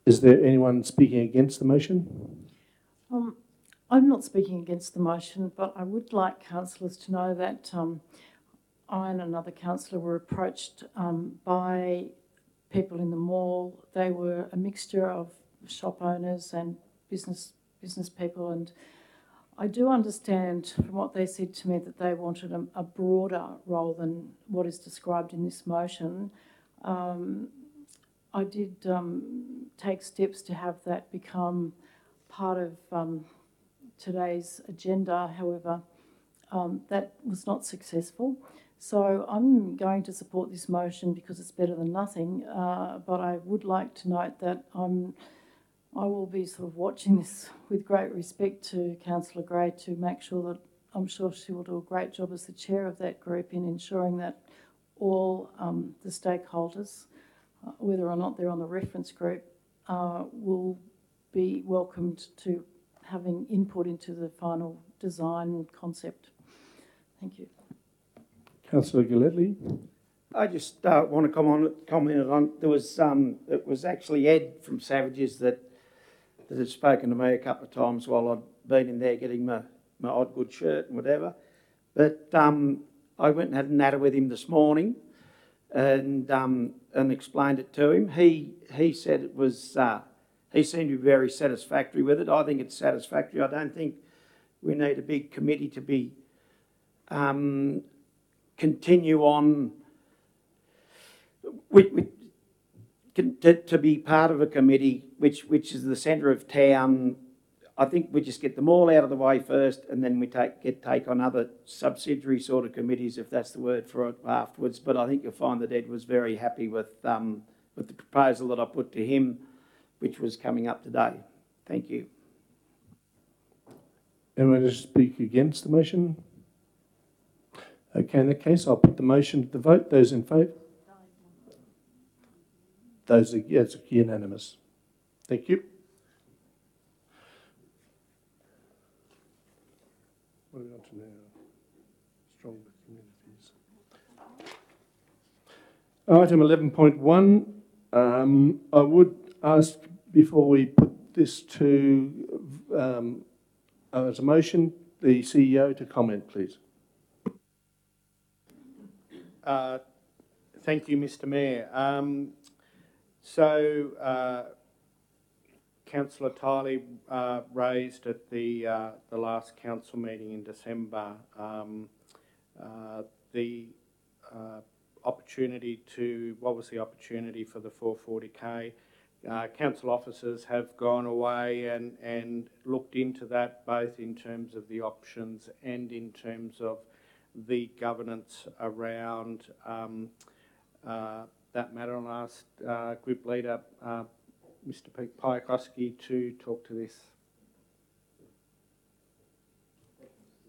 Is there anyone speaking against the motion? I'm not speaking against the motion, but I would like councillors to know that I and another councillor were approached by people in the mall. They were a mixture of shop owners and business people, and I do understand from what they said to me that they wanted a broader role than what is described in this motion. I did take steps to have that become part of today's agenda. However, that was not successful. So I'm going to support this motion because it's better than nothing, but I would like to note that I will be sort of watching this with great respect to Councillor Gray to make sure that I'm sure she will do a great job as the chair of that group in ensuring that all the stakeholders, whether or not they're on the reference group, will be welcomed to having input into the final design concept. Thank you. Councillor Gillespie. I just want to comment on, it was actually Ed from Savages that had spoken to me a couple of times while I'd been in there getting my odd good shirt and whatever. But I went and had a natter with him this morning and explained it to him. He said it was, he seemed to be very satisfactory with it. I think it's satisfactory. I don't think we need a big committee to be continue on to be part of a committee which is the centre of town. I think we just get them all out of the way first, and then we take on other subsidiary sort of committees, if that's the word for it, afterwards. But I think you'll find that Ed was very happy with the proposal that I put to him, which was coming up today. Thank you. Anyone to speak against the motion? Okay, in that case, I'll put the motion to the vote. Those in favour? Those against, unanimous. Thank you. What are we on to now? Stronger communities. Item 11.1. I would ask, before we put this to as a motion, the CEO to comment, please. Thank you, Mr. Mayor. Councillor Tiley raised at the last council meeting in December the opportunity to, what was the opportunity for the 440k? Council officers have gone away and looked into that, both in terms of the options and in terms of the governance around that matter. And I asked Group Leader Mr. Piakoski to talk to this.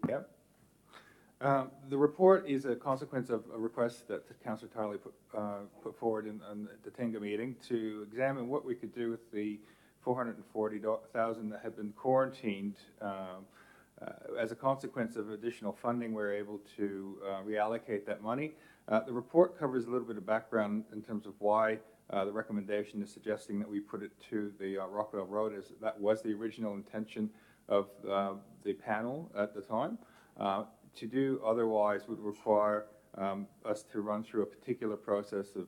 Yep. The report is a consequence of a request that Councillor Tarley put forward in the Tenga meeting to examine what we could do with the 440,000 that had been quarantined. As a consequence of additional funding, we're able to reallocate that money. The report covers a little bit of background in terms of why the recommendation is suggesting that we put it to the Rockwell Road, as that was the original intention of the panel at the time. To do otherwise would require us to run through a particular process of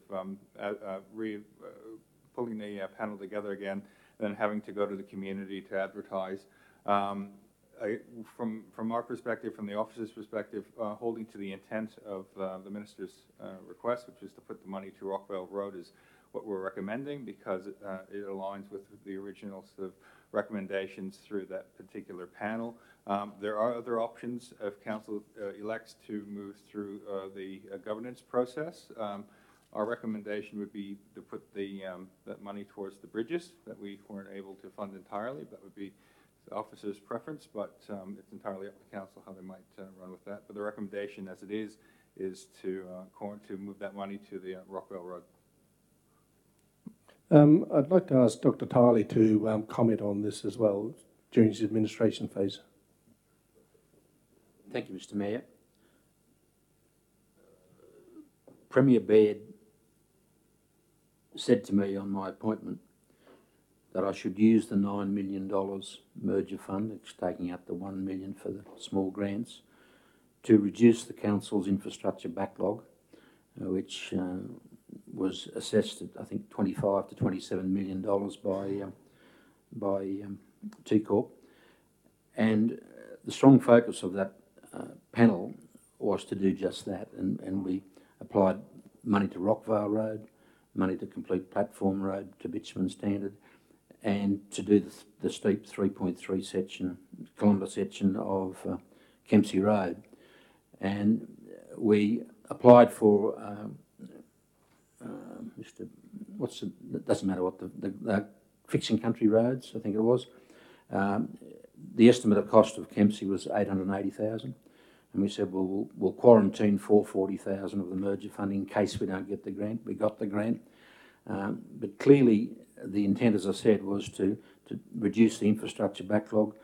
pulling the panel together again, then having to go to the community to advertise. From our perspective, from the office's perspective, holding to the intent of the Minister's request, which is to put the money to Rockwell Road, is what we're recommending, because it aligns with the original sort of recommendations through that particular panel. There are other options if Council elects to move through the governance process. Our recommendation would be to put that money towards the bridges that we weren't able to fund entirely. That would be the officer's preference, but it's entirely up to Council how they might run with that. But the recommendation as it is to move that money to the Rockwell Road. I'd like to ask Dr. Tiley to comment on this as well during his administration phase. Thank you, Mr. Mayor. Premier Baird said to me on my appointment that I should use the $9 million merger fund, it's taking out the $1 million for the small grants, to reduce the council's infrastructure backlog, which was assessed at, I think, $25 to $27 million by T-Corp. And the strong focus of that panel was to do just that, and we applied money to Rockvale Road, money to complete Platform Road to bitumen standard, and to do the steep 3.3 kilometre section of Kempsey Road. And we applied for it doesn't matter what the Fixing Country Roads, I think it was. The estimate of cost of Kempsey was 880,000, and we said, well, we'll quarantine 440,000 of the merger funding in case we don't get the grant. We got the grant, but clearly the intent, as I said, was to reduce the infrastructure backlog.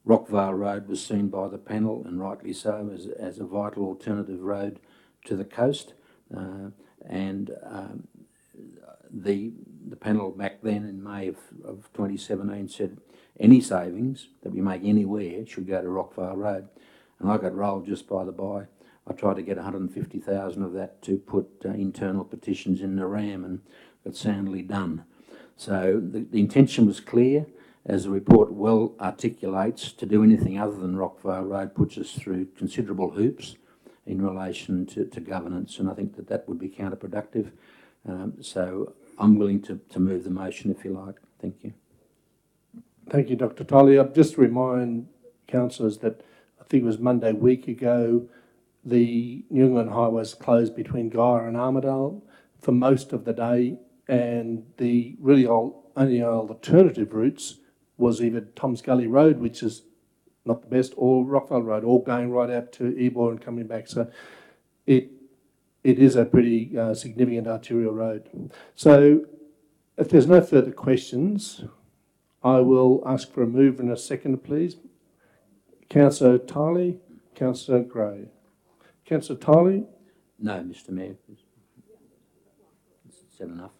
Rockvale Road was seen by the panel, and rightly so, as a vital alternative road to the coast, and the panel back then in May of 2017 said any savings that we make anywhere should go to Rockvale Road. And I got rolled just by the by. I tried to get 150,000 of that to put internal petitions in the RAM, and got soundly done. So the intention was clear, as the report well articulates. To do anything other than Rockvale Road puts us through considerable hoops in relation to governance, and I think that would be counterproductive. So I'm willing to move the motion if you like. Thank you. Thank you, Dr. Tully. I'll just remind councillors that I think it was Monday week ago, the New England Highway was closed between Guyra and Armidale for most of the day, and the really only alternative routes was either Tom's Gully Road, which is not the best, or Rockvale Road, all going right out to Ebor and coming back. So it is a pretty significant arterial road. So if there's no further questions, I will ask for a move and a second, please. Councillor Tiley, Councillor Gray. Councillor Tiley? No, Mr. Mayor. Said enough.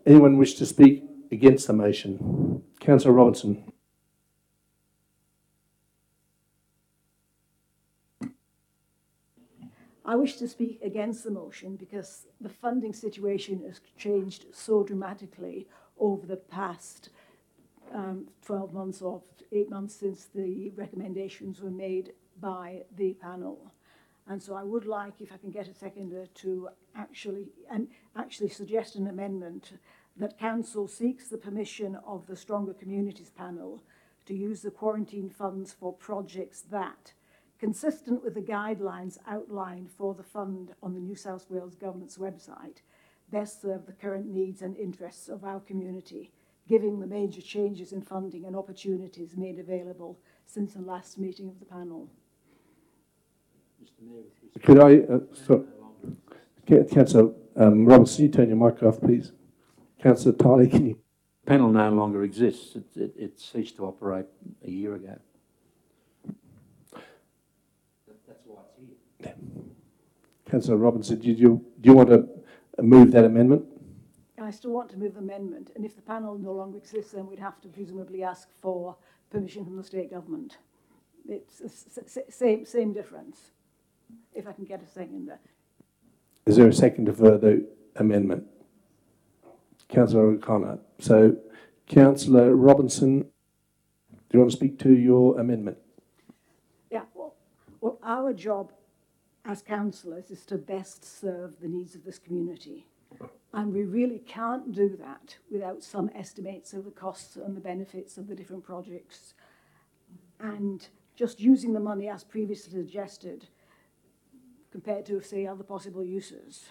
Anyone wish to speak against the motion? Councillor Robinson. I wish to speak against the motion because the funding situation has changed so dramatically over the past 12 months or 8 months since the recommendations were made by the panel. And so I would like, if I can get a seconder, to actually suggest an amendment that Council seeks the permission of the Stronger Communities panel to use the quarantine funds for projects that, consistent with the guidelines outlined for the fund on the New South Wales Government's website, best serve the current needs and interests of our community, given the major changes in funding and opportunities made available since the last meeting of the panel. Could I, Councillor Robinson, you turn your mic off, please. Councillor Tiley, can you? The panel no longer exists. It ceased to operate a year ago. That's why it's here. Councillor Robinson, do you want to move that amendment? I still want to move the amendment, and if the panel no longer exists, then we'd have to presumably ask for permission from the state government. It's the same difference. If I can get a seconder. Is there a seconder for the amendment? Councillor O'Connor. So, Councillor Robinson, do you want to speak to your amendment? Yeah, well, our job as councillors is to best serve the needs of this community. And we really can't do that without some estimates of the costs and the benefits of the different projects. And just using the money as previously suggested compared to, say, other possible uses.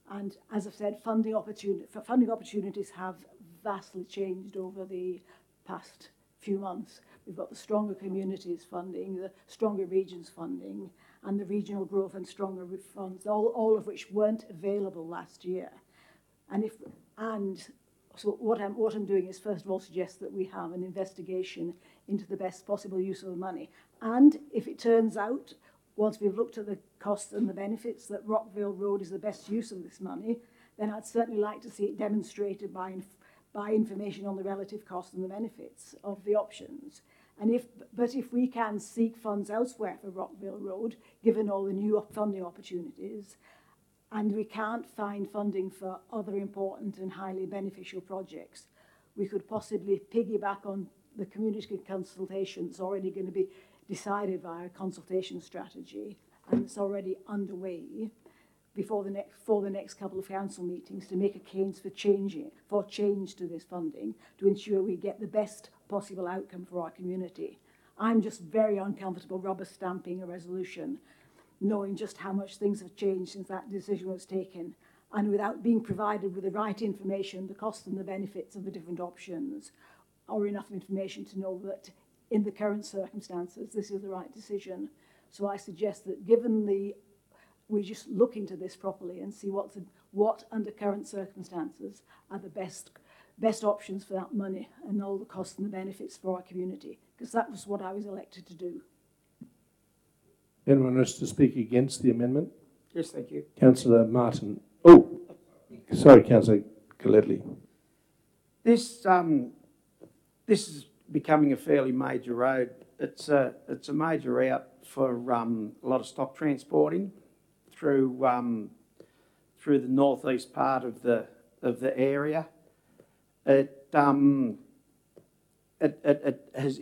And as I've said, funding opportunities have vastly changed over the past few months. We've got the Stronger Communities funding, the Stronger Regions funding, and the Regional Growth and Stronger funds, all of which weren't available last year. So what I'm doing is, first of all, suggest that we have an investigation into the best possible use of the money. And if it turns out, once we've looked at the costs and the benefits, that Rockvale Road is the best use of this money, then I'd certainly like to see it demonstrated by information on the relative costs and the benefits of the options. But if we can seek funds elsewhere for Rockvale Road, given all the new funding opportunities, and we can't find funding for other important and highly beneficial projects, we could possibly piggyback on the community consultation that's already going to be decided via a consultation strategy, and it's already underway. for the next couple of council meetings to make a case for change to this funding to ensure we get the best possible outcome for our community. I'm just very uncomfortable rubber stamping a resolution, knowing just how much things have changed since that decision was taken, and without being provided with the right information, the costs and the benefits of the different options, or enough information to know that in the current circumstances, this is the right decision. So I suggest that we just look into this properly and see what under current circumstances are the best options for that money and all the costs and the benefits for our community, because that was what I was elected to do. Anyone wants to speak against the amendment? Yes, thank you. Councillor Martin. Oh, sorry, Councillor Gillespie. This is becoming a fairly major road. It's a major route for a lot of stock transporting through the northeast part of the area. It has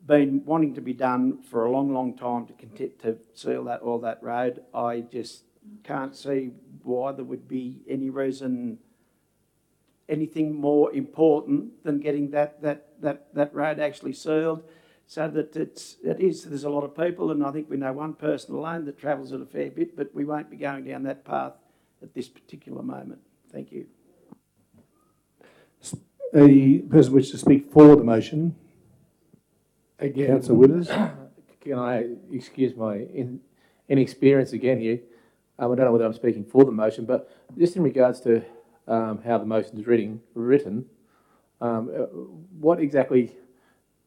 been wanting to be done for a long time to seal all that road. I just can't see why there would be any reason, anything more important than getting that road actually sealed, so that there's a lot of people, and I think we know one person alone that travels it a fair bit, but we won't be going down that path at this particular moment. Thank you. A person wishes to speak for the motion. Again, Councillor Withers. Can I excuse my inexperience again here? I don't know whether I'm speaking for the motion, but just in regards to how the motion is written, what exactly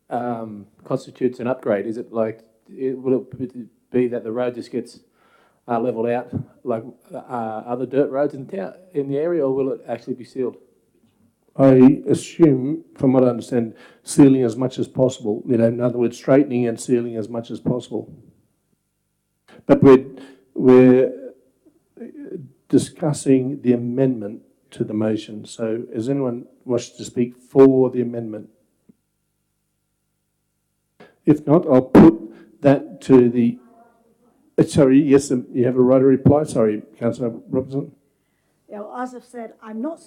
constitutes an upgrade? Is it like, will it be that the road just gets levelled out like other dirt roads in the area, or will it actually be sealed? I assume, from what I understand, sealing as much as possible. In other words, straightening and sealing as much as possible. But we're discussing the amendment to the motion. So, does anyone wish to speak for the amendment? If not, I'll put that to the. Sorry, yes, you have a right to reply. Sorry, Councillor Robinson. Yeah, well, as I've said, I'm not.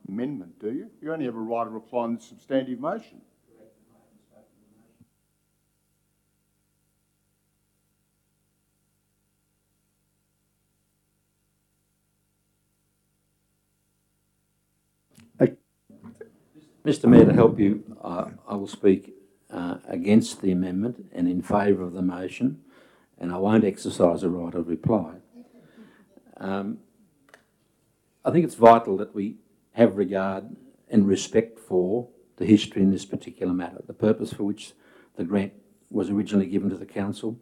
Amendment, do you? You only have a right to reply on the substantive motion. Mr. Mayor, to help you, I will speak against the amendment and in favour of the motion, and I won't exercise a right of reply. I think it's vital that we have regard and respect for the history in this particular matter. The purpose for which the grant was originally given to the council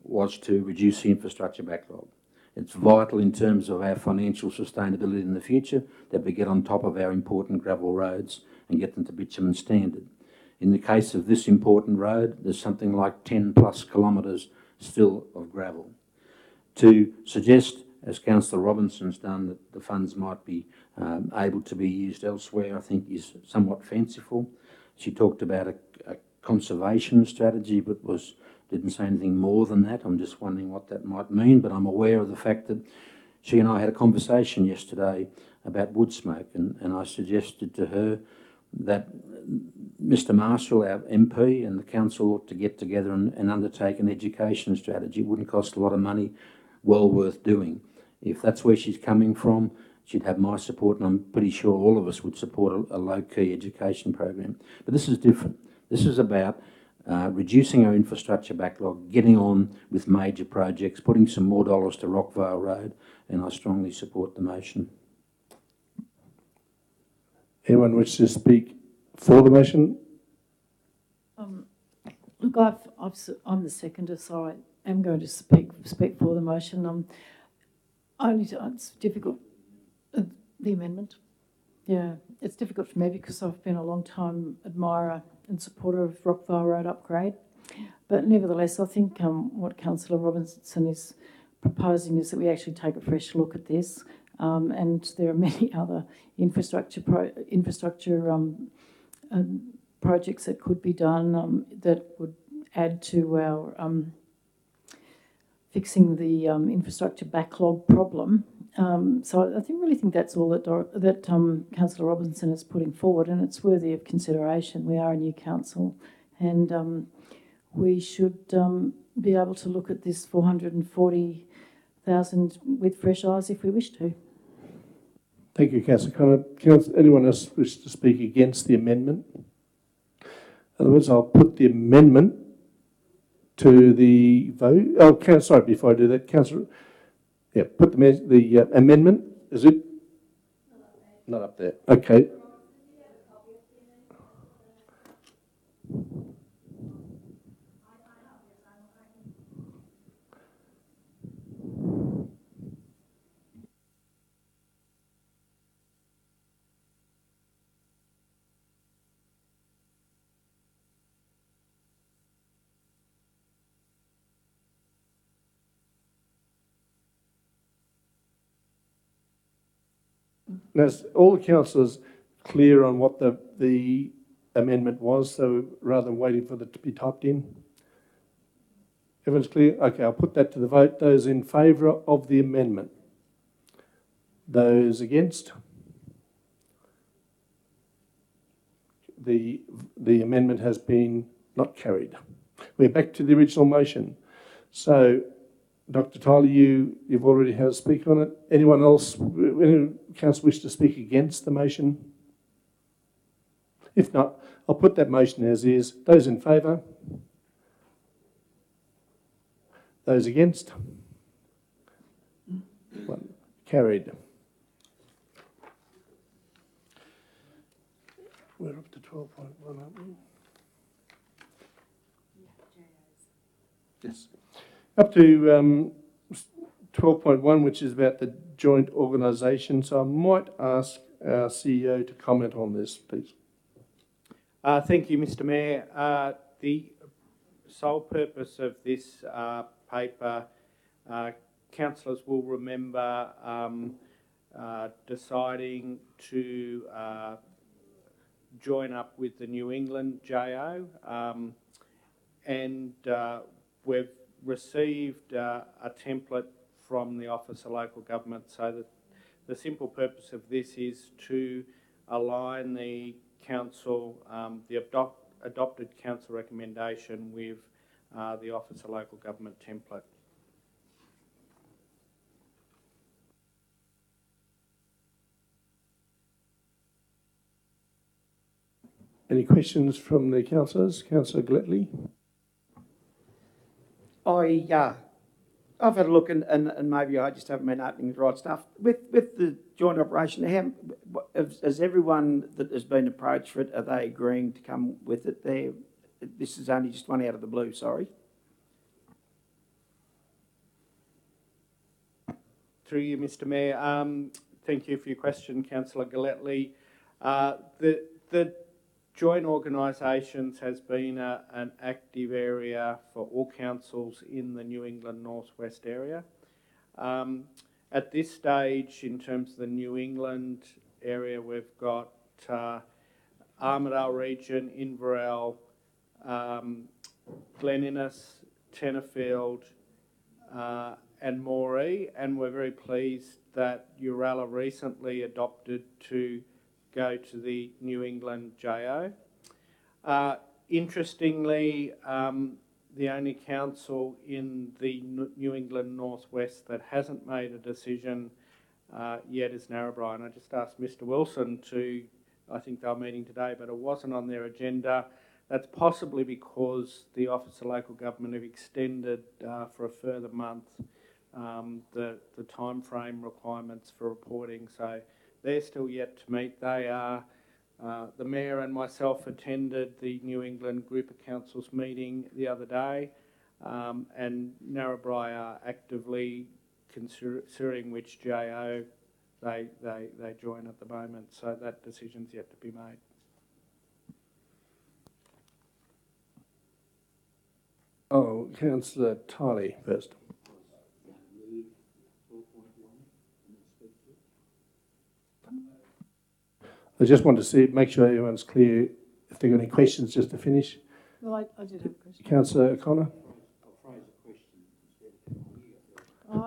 was to reduce the infrastructure backlog. It's vital in terms of our financial sustainability in the future that we get on top of our important gravel roads and get them to bitumen standard. In the case of this important road, there's something like 10 plus kilometres still of gravel. To suggest, as Councillor Robinson's done, that the funds might be able to be used elsewhere, I think is somewhat fanciful. She talked about a conservation strategy, but didn't say anything more than that. I'm just wondering what that might mean, but I'm aware of the fact that she and I had a conversation yesterday about wood smoke, and I suggested to her that Mr. Marshall, our MP, and the council ought to get together and undertake an education strategy. It wouldn't cost a lot of money, well worth doing. If that's where she's coming from, she'd have my support, and I'm pretty sure all of us would support a low-key education program. But this is different. This is about reducing our infrastructure backlog, getting on with major projects, putting some more dollars to Rockvale Road, and I strongly support the motion. Anyone wish to speak for the motion? Look, I'm the seconder, so I am going to speak for the motion. It's difficult, the amendment. Yeah, it's difficult for me because I've been a long time admirer and supporter of Rockvale Road upgrade. But nevertheless, I think what Councillor Robinson is proposing is that we actually take a fresh look at this. And there are many other infrastructure projects that could be done that would add to our fixing the infrastructure backlog problem. So I really think that's all that Councillor Robinson is putting forward, and it's worthy of consideration. We are a new council, and we should be able to look at this 440,000 with fresh eyes if we wish to. Thank you, Councillor Connor. Anyone else wish to speak against the amendment? Otherwise, I'll put the amendment to the vote. Oh, sorry, before I do that, Councillor, yeah, put the amendment. Is it? Not up there. Okay. Now, is all the councillors clear on what the amendment was, so rather than waiting for it to be typed in? Everyone's clear? Okay, I'll put that to the vote. Those in favour of the amendment? Those against? The amendment has been not carried. We're back to the original motion. So, Dr. Tyler, you've already had a speak on it. Anyone else, any council wish to speak against the motion? If not, I'll put that motion as is. Those in favour? Those against? One. Carried. We're up to 12.1, aren't we? Yes. Up to 12.1, which is about the joint organisation. So I might ask our CEO to comment on this, please. Thank you, Mr. Mayor. The sole purpose of this paper, councillors will remember deciding to join up with the New England JO, and we've received a template from the Office of Local Government, so that the simple purpose of this is to align the council, the adopted council recommendation with the Office of Local Government template. Any questions from the councillors? Councillor Gletley? I've had a look and maybe I just haven't been opening the right stuff. With the joint operation, has everyone that has been approached for it, are they agreeing to come with it there? This is only just one out of the blue, sorry. Through you, Mr. Mayor. Thank you for your question, Councillor Gletley. The joint organisations has been an active area for all councils in the New England Northwest area. At this stage, in terms of the New England area, we've got Armidale region, Inverell, Glen Innes, Tenterfield and Moree, and we're very pleased that Uralla recently adopted to go to the New England JO. Interestingly, the only council in the New England Northwest that hasn't made a decision yet is Narrabri. And I just asked Mr. Wilson to, I think they were meeting today, but it wasn't on their agenda. That's possibly because the Office of Local Government have extended for a further month the time frame requirements for reporting. So they're still yet to meet. They are, the Mayor and myself attended the New England Group of Councils meeting the other day, and Narrabri are actively considering which JO they join at the moment. So that decision's yet to be made. Oh, Councillor Tiley first. I just want to see, make sure everyone's clear. If there are any questions, just to finish. Well, I did have a question. Councillor O'Connor. I'll phrase a question instead.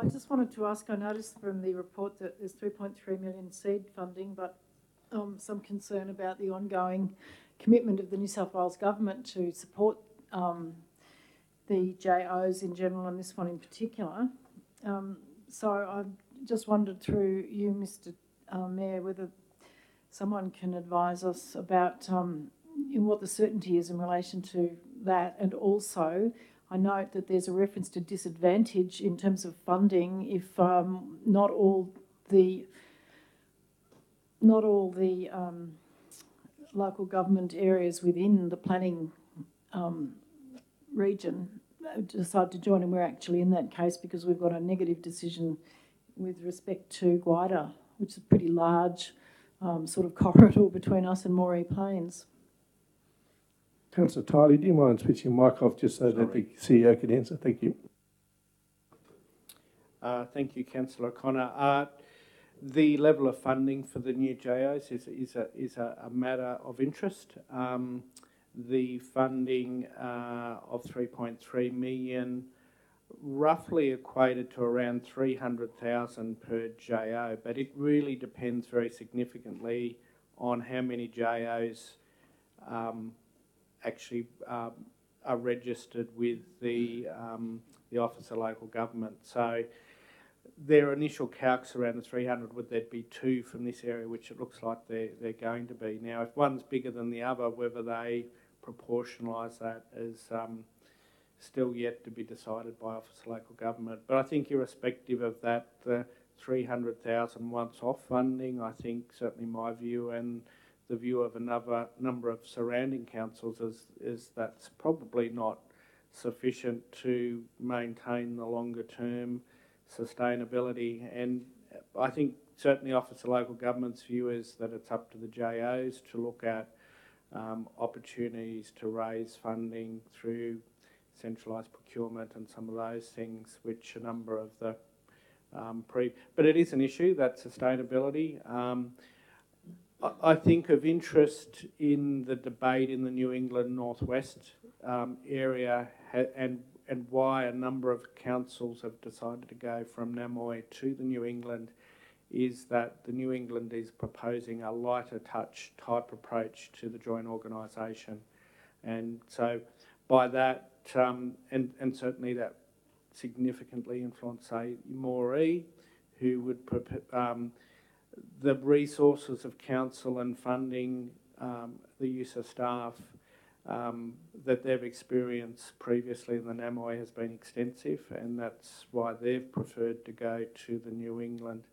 I just wanted to ask, I noticed from the report that there's 3.3 million seed funding, but some concern about the ongoing commitment of the New South Wales government to support the JOs in general and this one in particular. So I just wondered through you, Mr. Mayor, whether someone can advise us about what the certainty is in relation to that, and also I note that there's a reference to disadvantage in terms of funding if not all the local government areas within the planning region decide to join, and we're actually in that case because we've got a negative decision with respect to Guida, which is a pretty large sort of corridor between us and Moree Plains. Councillor Tiley, do you mind switching your mic off just so that the CEO could answer? Thank you. Thank you, Councillor O'Connor. The level of funding for the new JOs is a matter of interest. The funding of 3.3 million roughly equated to around 300,000 per JO, but it really depends very significantly on how many JOs actually are registered with the Office of Local Government. So their initial calcs around the 300, would there be two from this area, which it looks like they're going to be. Now, if one's bigger than the other, whether they proportionalise that is still yet to be decided by Office of Local Government. But I think irrespective of that, the 300,000 once-off funding, I think certainly my view and the view of another number of surrounding councils is that's probably not sufficient to maintain the longer-term sustainability. And I think certainly Office of Local Government's view is that it's up to the JOs to look at opportunities to raise funding through centralised procurement and some of those things, which a number of the but it is an issue, that sustainability. I think of interest in the debate in the New England Northwest area and why a number of councils have decided to go from Namoy to the New England is that the New England is proposing a lighter touch type approach to the joint organisation. And so by that, and certainly that significantly influenced, say, Moree, who would the resources of council and funding, the use of staff that they've experienced previously in the Namoy has been extensive, and that's why they've preferred to go to the New England.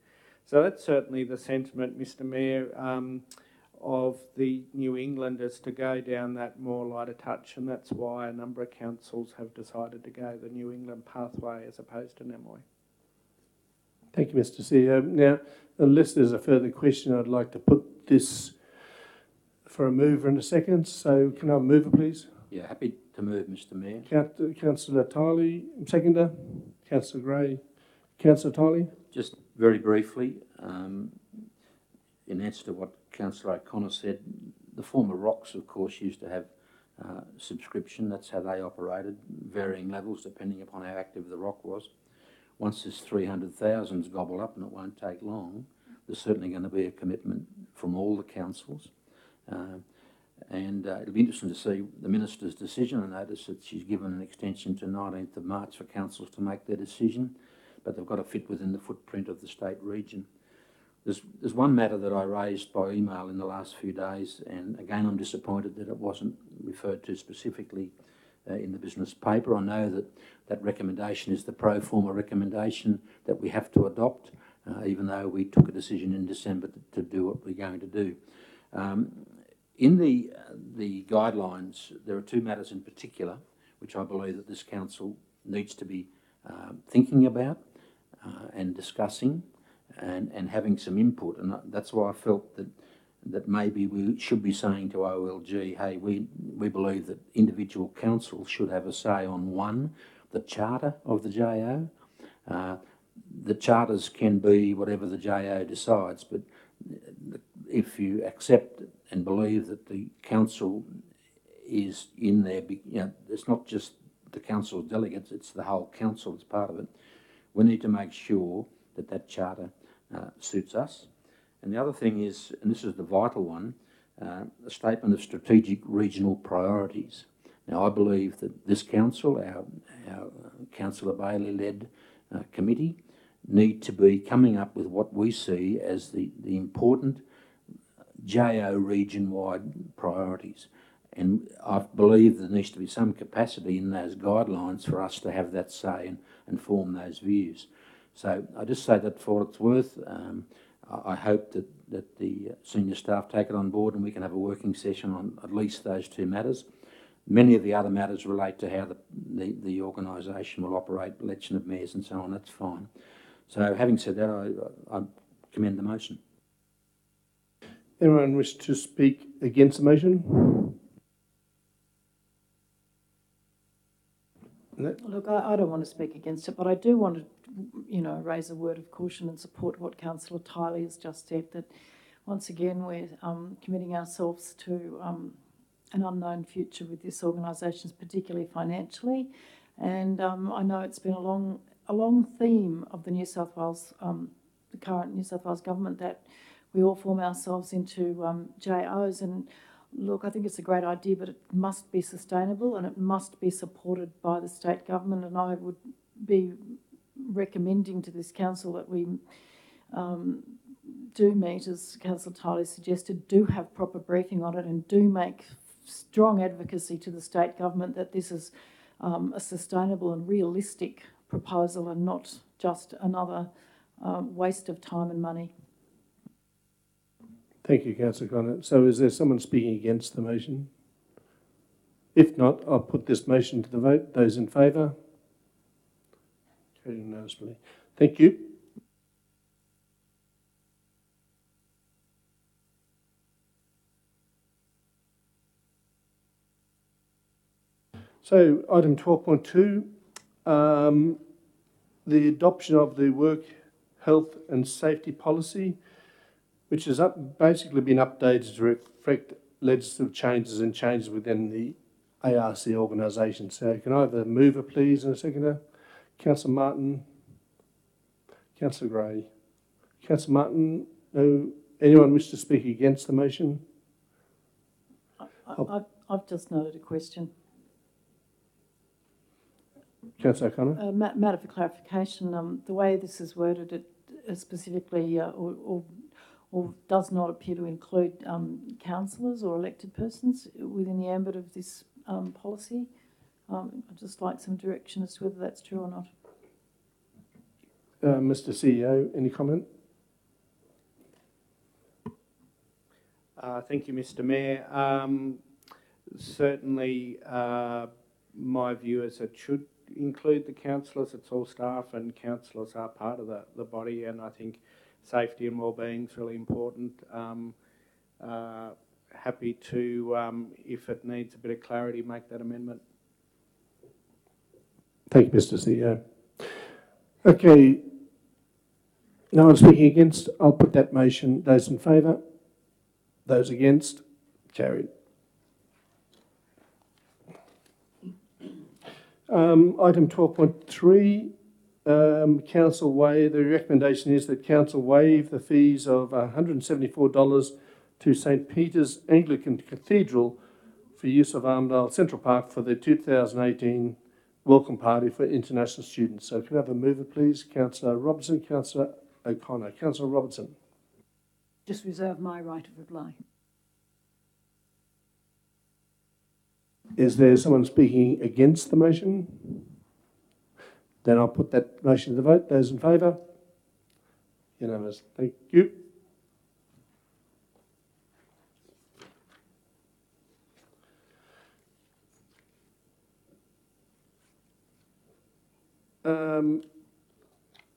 So that's certainly the sentiment, Mr. Mayor, of the New Englanders to go down that more lighter touch, and that's why a number of councils have decided to go the New England pathway as opposed to Namoy. Thank you, Mr. CEO. Now, unless there's a further question, I'd like to put this for a mover in a second. So can I have a mover, please? Yeah, happy to move, Mr. Mayor. Councillor Tiley, seconder. Councillor Gray. Councillor Tiley. Just very briefly, in answer to what Councillor O'Connor said, the former ROCs, of course, used to have subscription. That's how they operated, varying levels depending upon how active the ROC was. Once this 300,000's gobbled up, and it won't take long, there's certainly going to be a commitment from all the councils. And it'll be interesting to see the Minister's decision. I notice that she's given an extension to 19th of March for councils to make their decision, but they've got to fit within the footprint of the state region. There's one matter that I raised by email in the last few days, and again I'm disappointed that it wasn't referred to specifically in the business paper. I know that that recommendation is the pro forma recommendation that we have to adopt, even though we took a decision in December to do what we're going to do. In the guidelines, there are two matters in particular which I believe that this council needs to be thinking about and discussing and having some input. And that's why I felt that maybe we should be saying to OLG, hey, we believe that individual councils should have a say on, one, the charter of the JO. The charters can be whatever the JO decides, but if you accept and believe that the council is in there, you know, it's not just the council's delegates, it's the whole council that's part of it. we need to make sure that that charter suits us. And the other thing is, and this is the vital one, a statement of strategic regional priorities. Now, I believe that this council, our Councillor Bailey-led committee, need to be coming up with what we see as the important JO region-wide priorities. And I believe there needs to be some capacity in those guidelines for us to have that say and form those views. So I just say that for what it's worth. I hope that the senior staff take it on board and we can have a working session on at least those two matters. Many of the other matters relate to how the organisation will operate, election of mayors and so on. That's fine. So having said that, I commend the motion. Anyone wish to speak against the motion? No? Look, I don't want to speak against it, but I do want to, raise a word of caution and support what Councillor Tiley has just said, that once again we're committing ourselves to an unknown future with this organisation, particularly financially. And I know it's been a long theme of the New South Wales, the current New South Wales government, that we all form ourselves into JOs. And look, I think it's a great idea, but it must be sustainable and it must be supported by the state government. And I would be recommending to this council that we do meet, as Councillor Tiley suggested, do have proper briefing on it and do make strong advocacy to the state government that this is a sustainable and realistic proposal and not just another waste of time and money. Thank you, Councillor Connor. So is there someone speaking against the motion? If not, I'll put this motion to the vote. Those in favour? Carried unanimously. Thank you. So item 12.2, the adoption of the work, health and safety policy, which has basically been updated to reflect legislative changes and changes within the ARC organisation. So can I have a mover, please, and a seconder? Councillor Martin, Councillor Gray. Councillor Martin, no, anyone wish to speak against the motion? I've just noted a question. Councillor O'Connor? Matter for clarification, the way this is worded, it specifically or does not appear to include councillors or elected persons within the ambit of this policy. I'd just like some direction as to whether that's true or not. Mr. CEO, any comment? Thank you, Mr. Mayor. Certainly, my view is it should include the councillors. It's all staff, and councillors are part of the body, and I think safety and wellbeing is really important. Happy to, if it needs a bit of clarity, make that amendment. Thank you, Mr. CEO. Okay, no one speaking against. I'll put that motion. Those in favour? Those against? Carried. Item 12.3, council waive. The recommendation is that council waive the fees of $174 to St Peter's Anglican Cathedral for use of Armdale Central Park for the 2018 welcome party for international students. So can I have a mover, please? Councillor Robertson, Councillor O'Connor. Councillor Robertson. Just reserve my right of reply. Is there someone speaking against the motion? Then I'll put that motion to the vote. Those in favour? Unanimous. Thank you.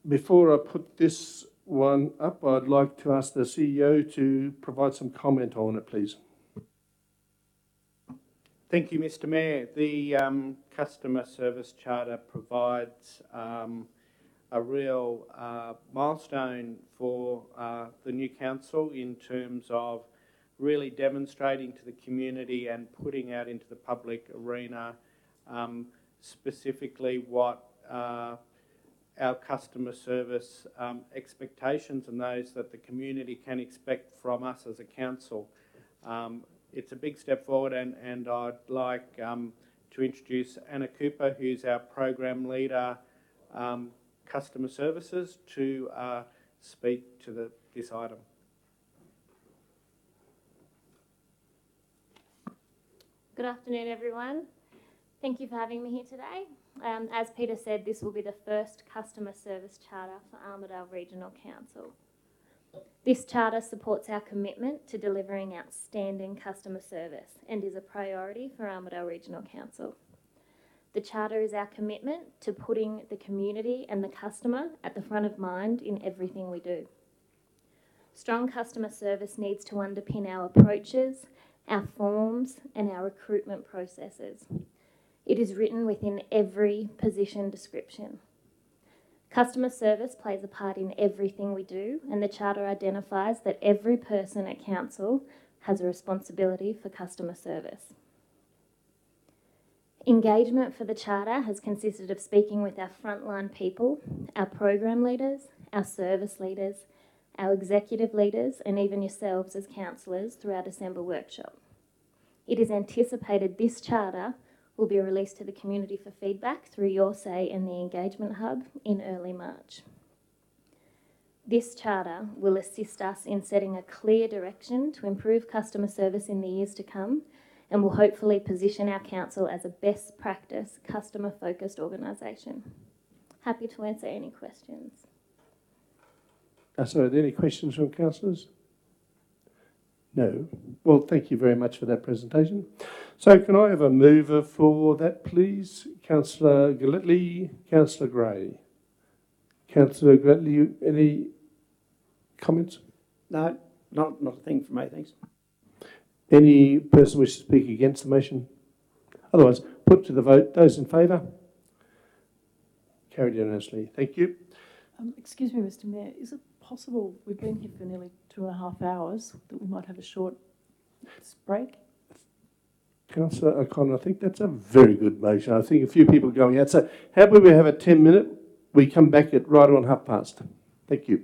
Before I put this one up, I'd like to ask the CEO to provide some comment on it, please. Thank you, Mr. Mayor. The Customer Service Charter provides a real milestone for the new council in terms of really demonstrating to the community and putting out into the public arena specifically what our customer service expectations and those that the community can expect from us as a council. It's a big step forward, and I'd like to introduce Anna Cooper, who's our program leader, customer services, to speak to this item. Good afternoon, everyone. Thank you for having me here today. As Peter said, this will be the first customer service charter for Armidale Regional Council. This charter supports our commitment to delivering outstanding customer service and is a priority for Armidale Regional Council. The charter is our commitment to putting the community and the customer at the front of mind in everything we do. Strong customer service needs to underpin our approaches, our forms, and our recruitment processes. It is written within every position description. Customer service plays a part in everything we do, and the Charter identifies that every person at Council has a responsibility for customer service. Engagement for the Charter has consisted of speaking with our frontline people, our program leaders, our service leaders, our executive leaders, and even yourselves as councillors through our December workshop. It is anticipated this Charter will be released to the community for feedback through Your Say and the Engagement Hub in early March. This Charter will assist us in setting a clear direction to improve customer service in the years to come, and will hopefully position our council as a best practice, customer-focused organisation. Happy to answer any questions. So are there any questions from councillors? No. Well, thank you very much for that presentation. So can I have a mover for that, please? Councillor Gilletley, Councillor Gray. Councillor Gilletley, any comments? No, not a thing for me, thanks. Any person wish to speak against the motion? Otherwise, put to the vote. Those in favour? Carried unanimously. Thank you. Excuse me, Mr Mayor, is it possible, we've been here for nearly 2.5 hours, that we might have a short break? Councillor O'Connor, I think that's a very good motion. I think a few people are going out. So how about we have a 10-minute? We come back at right on past. Thank you.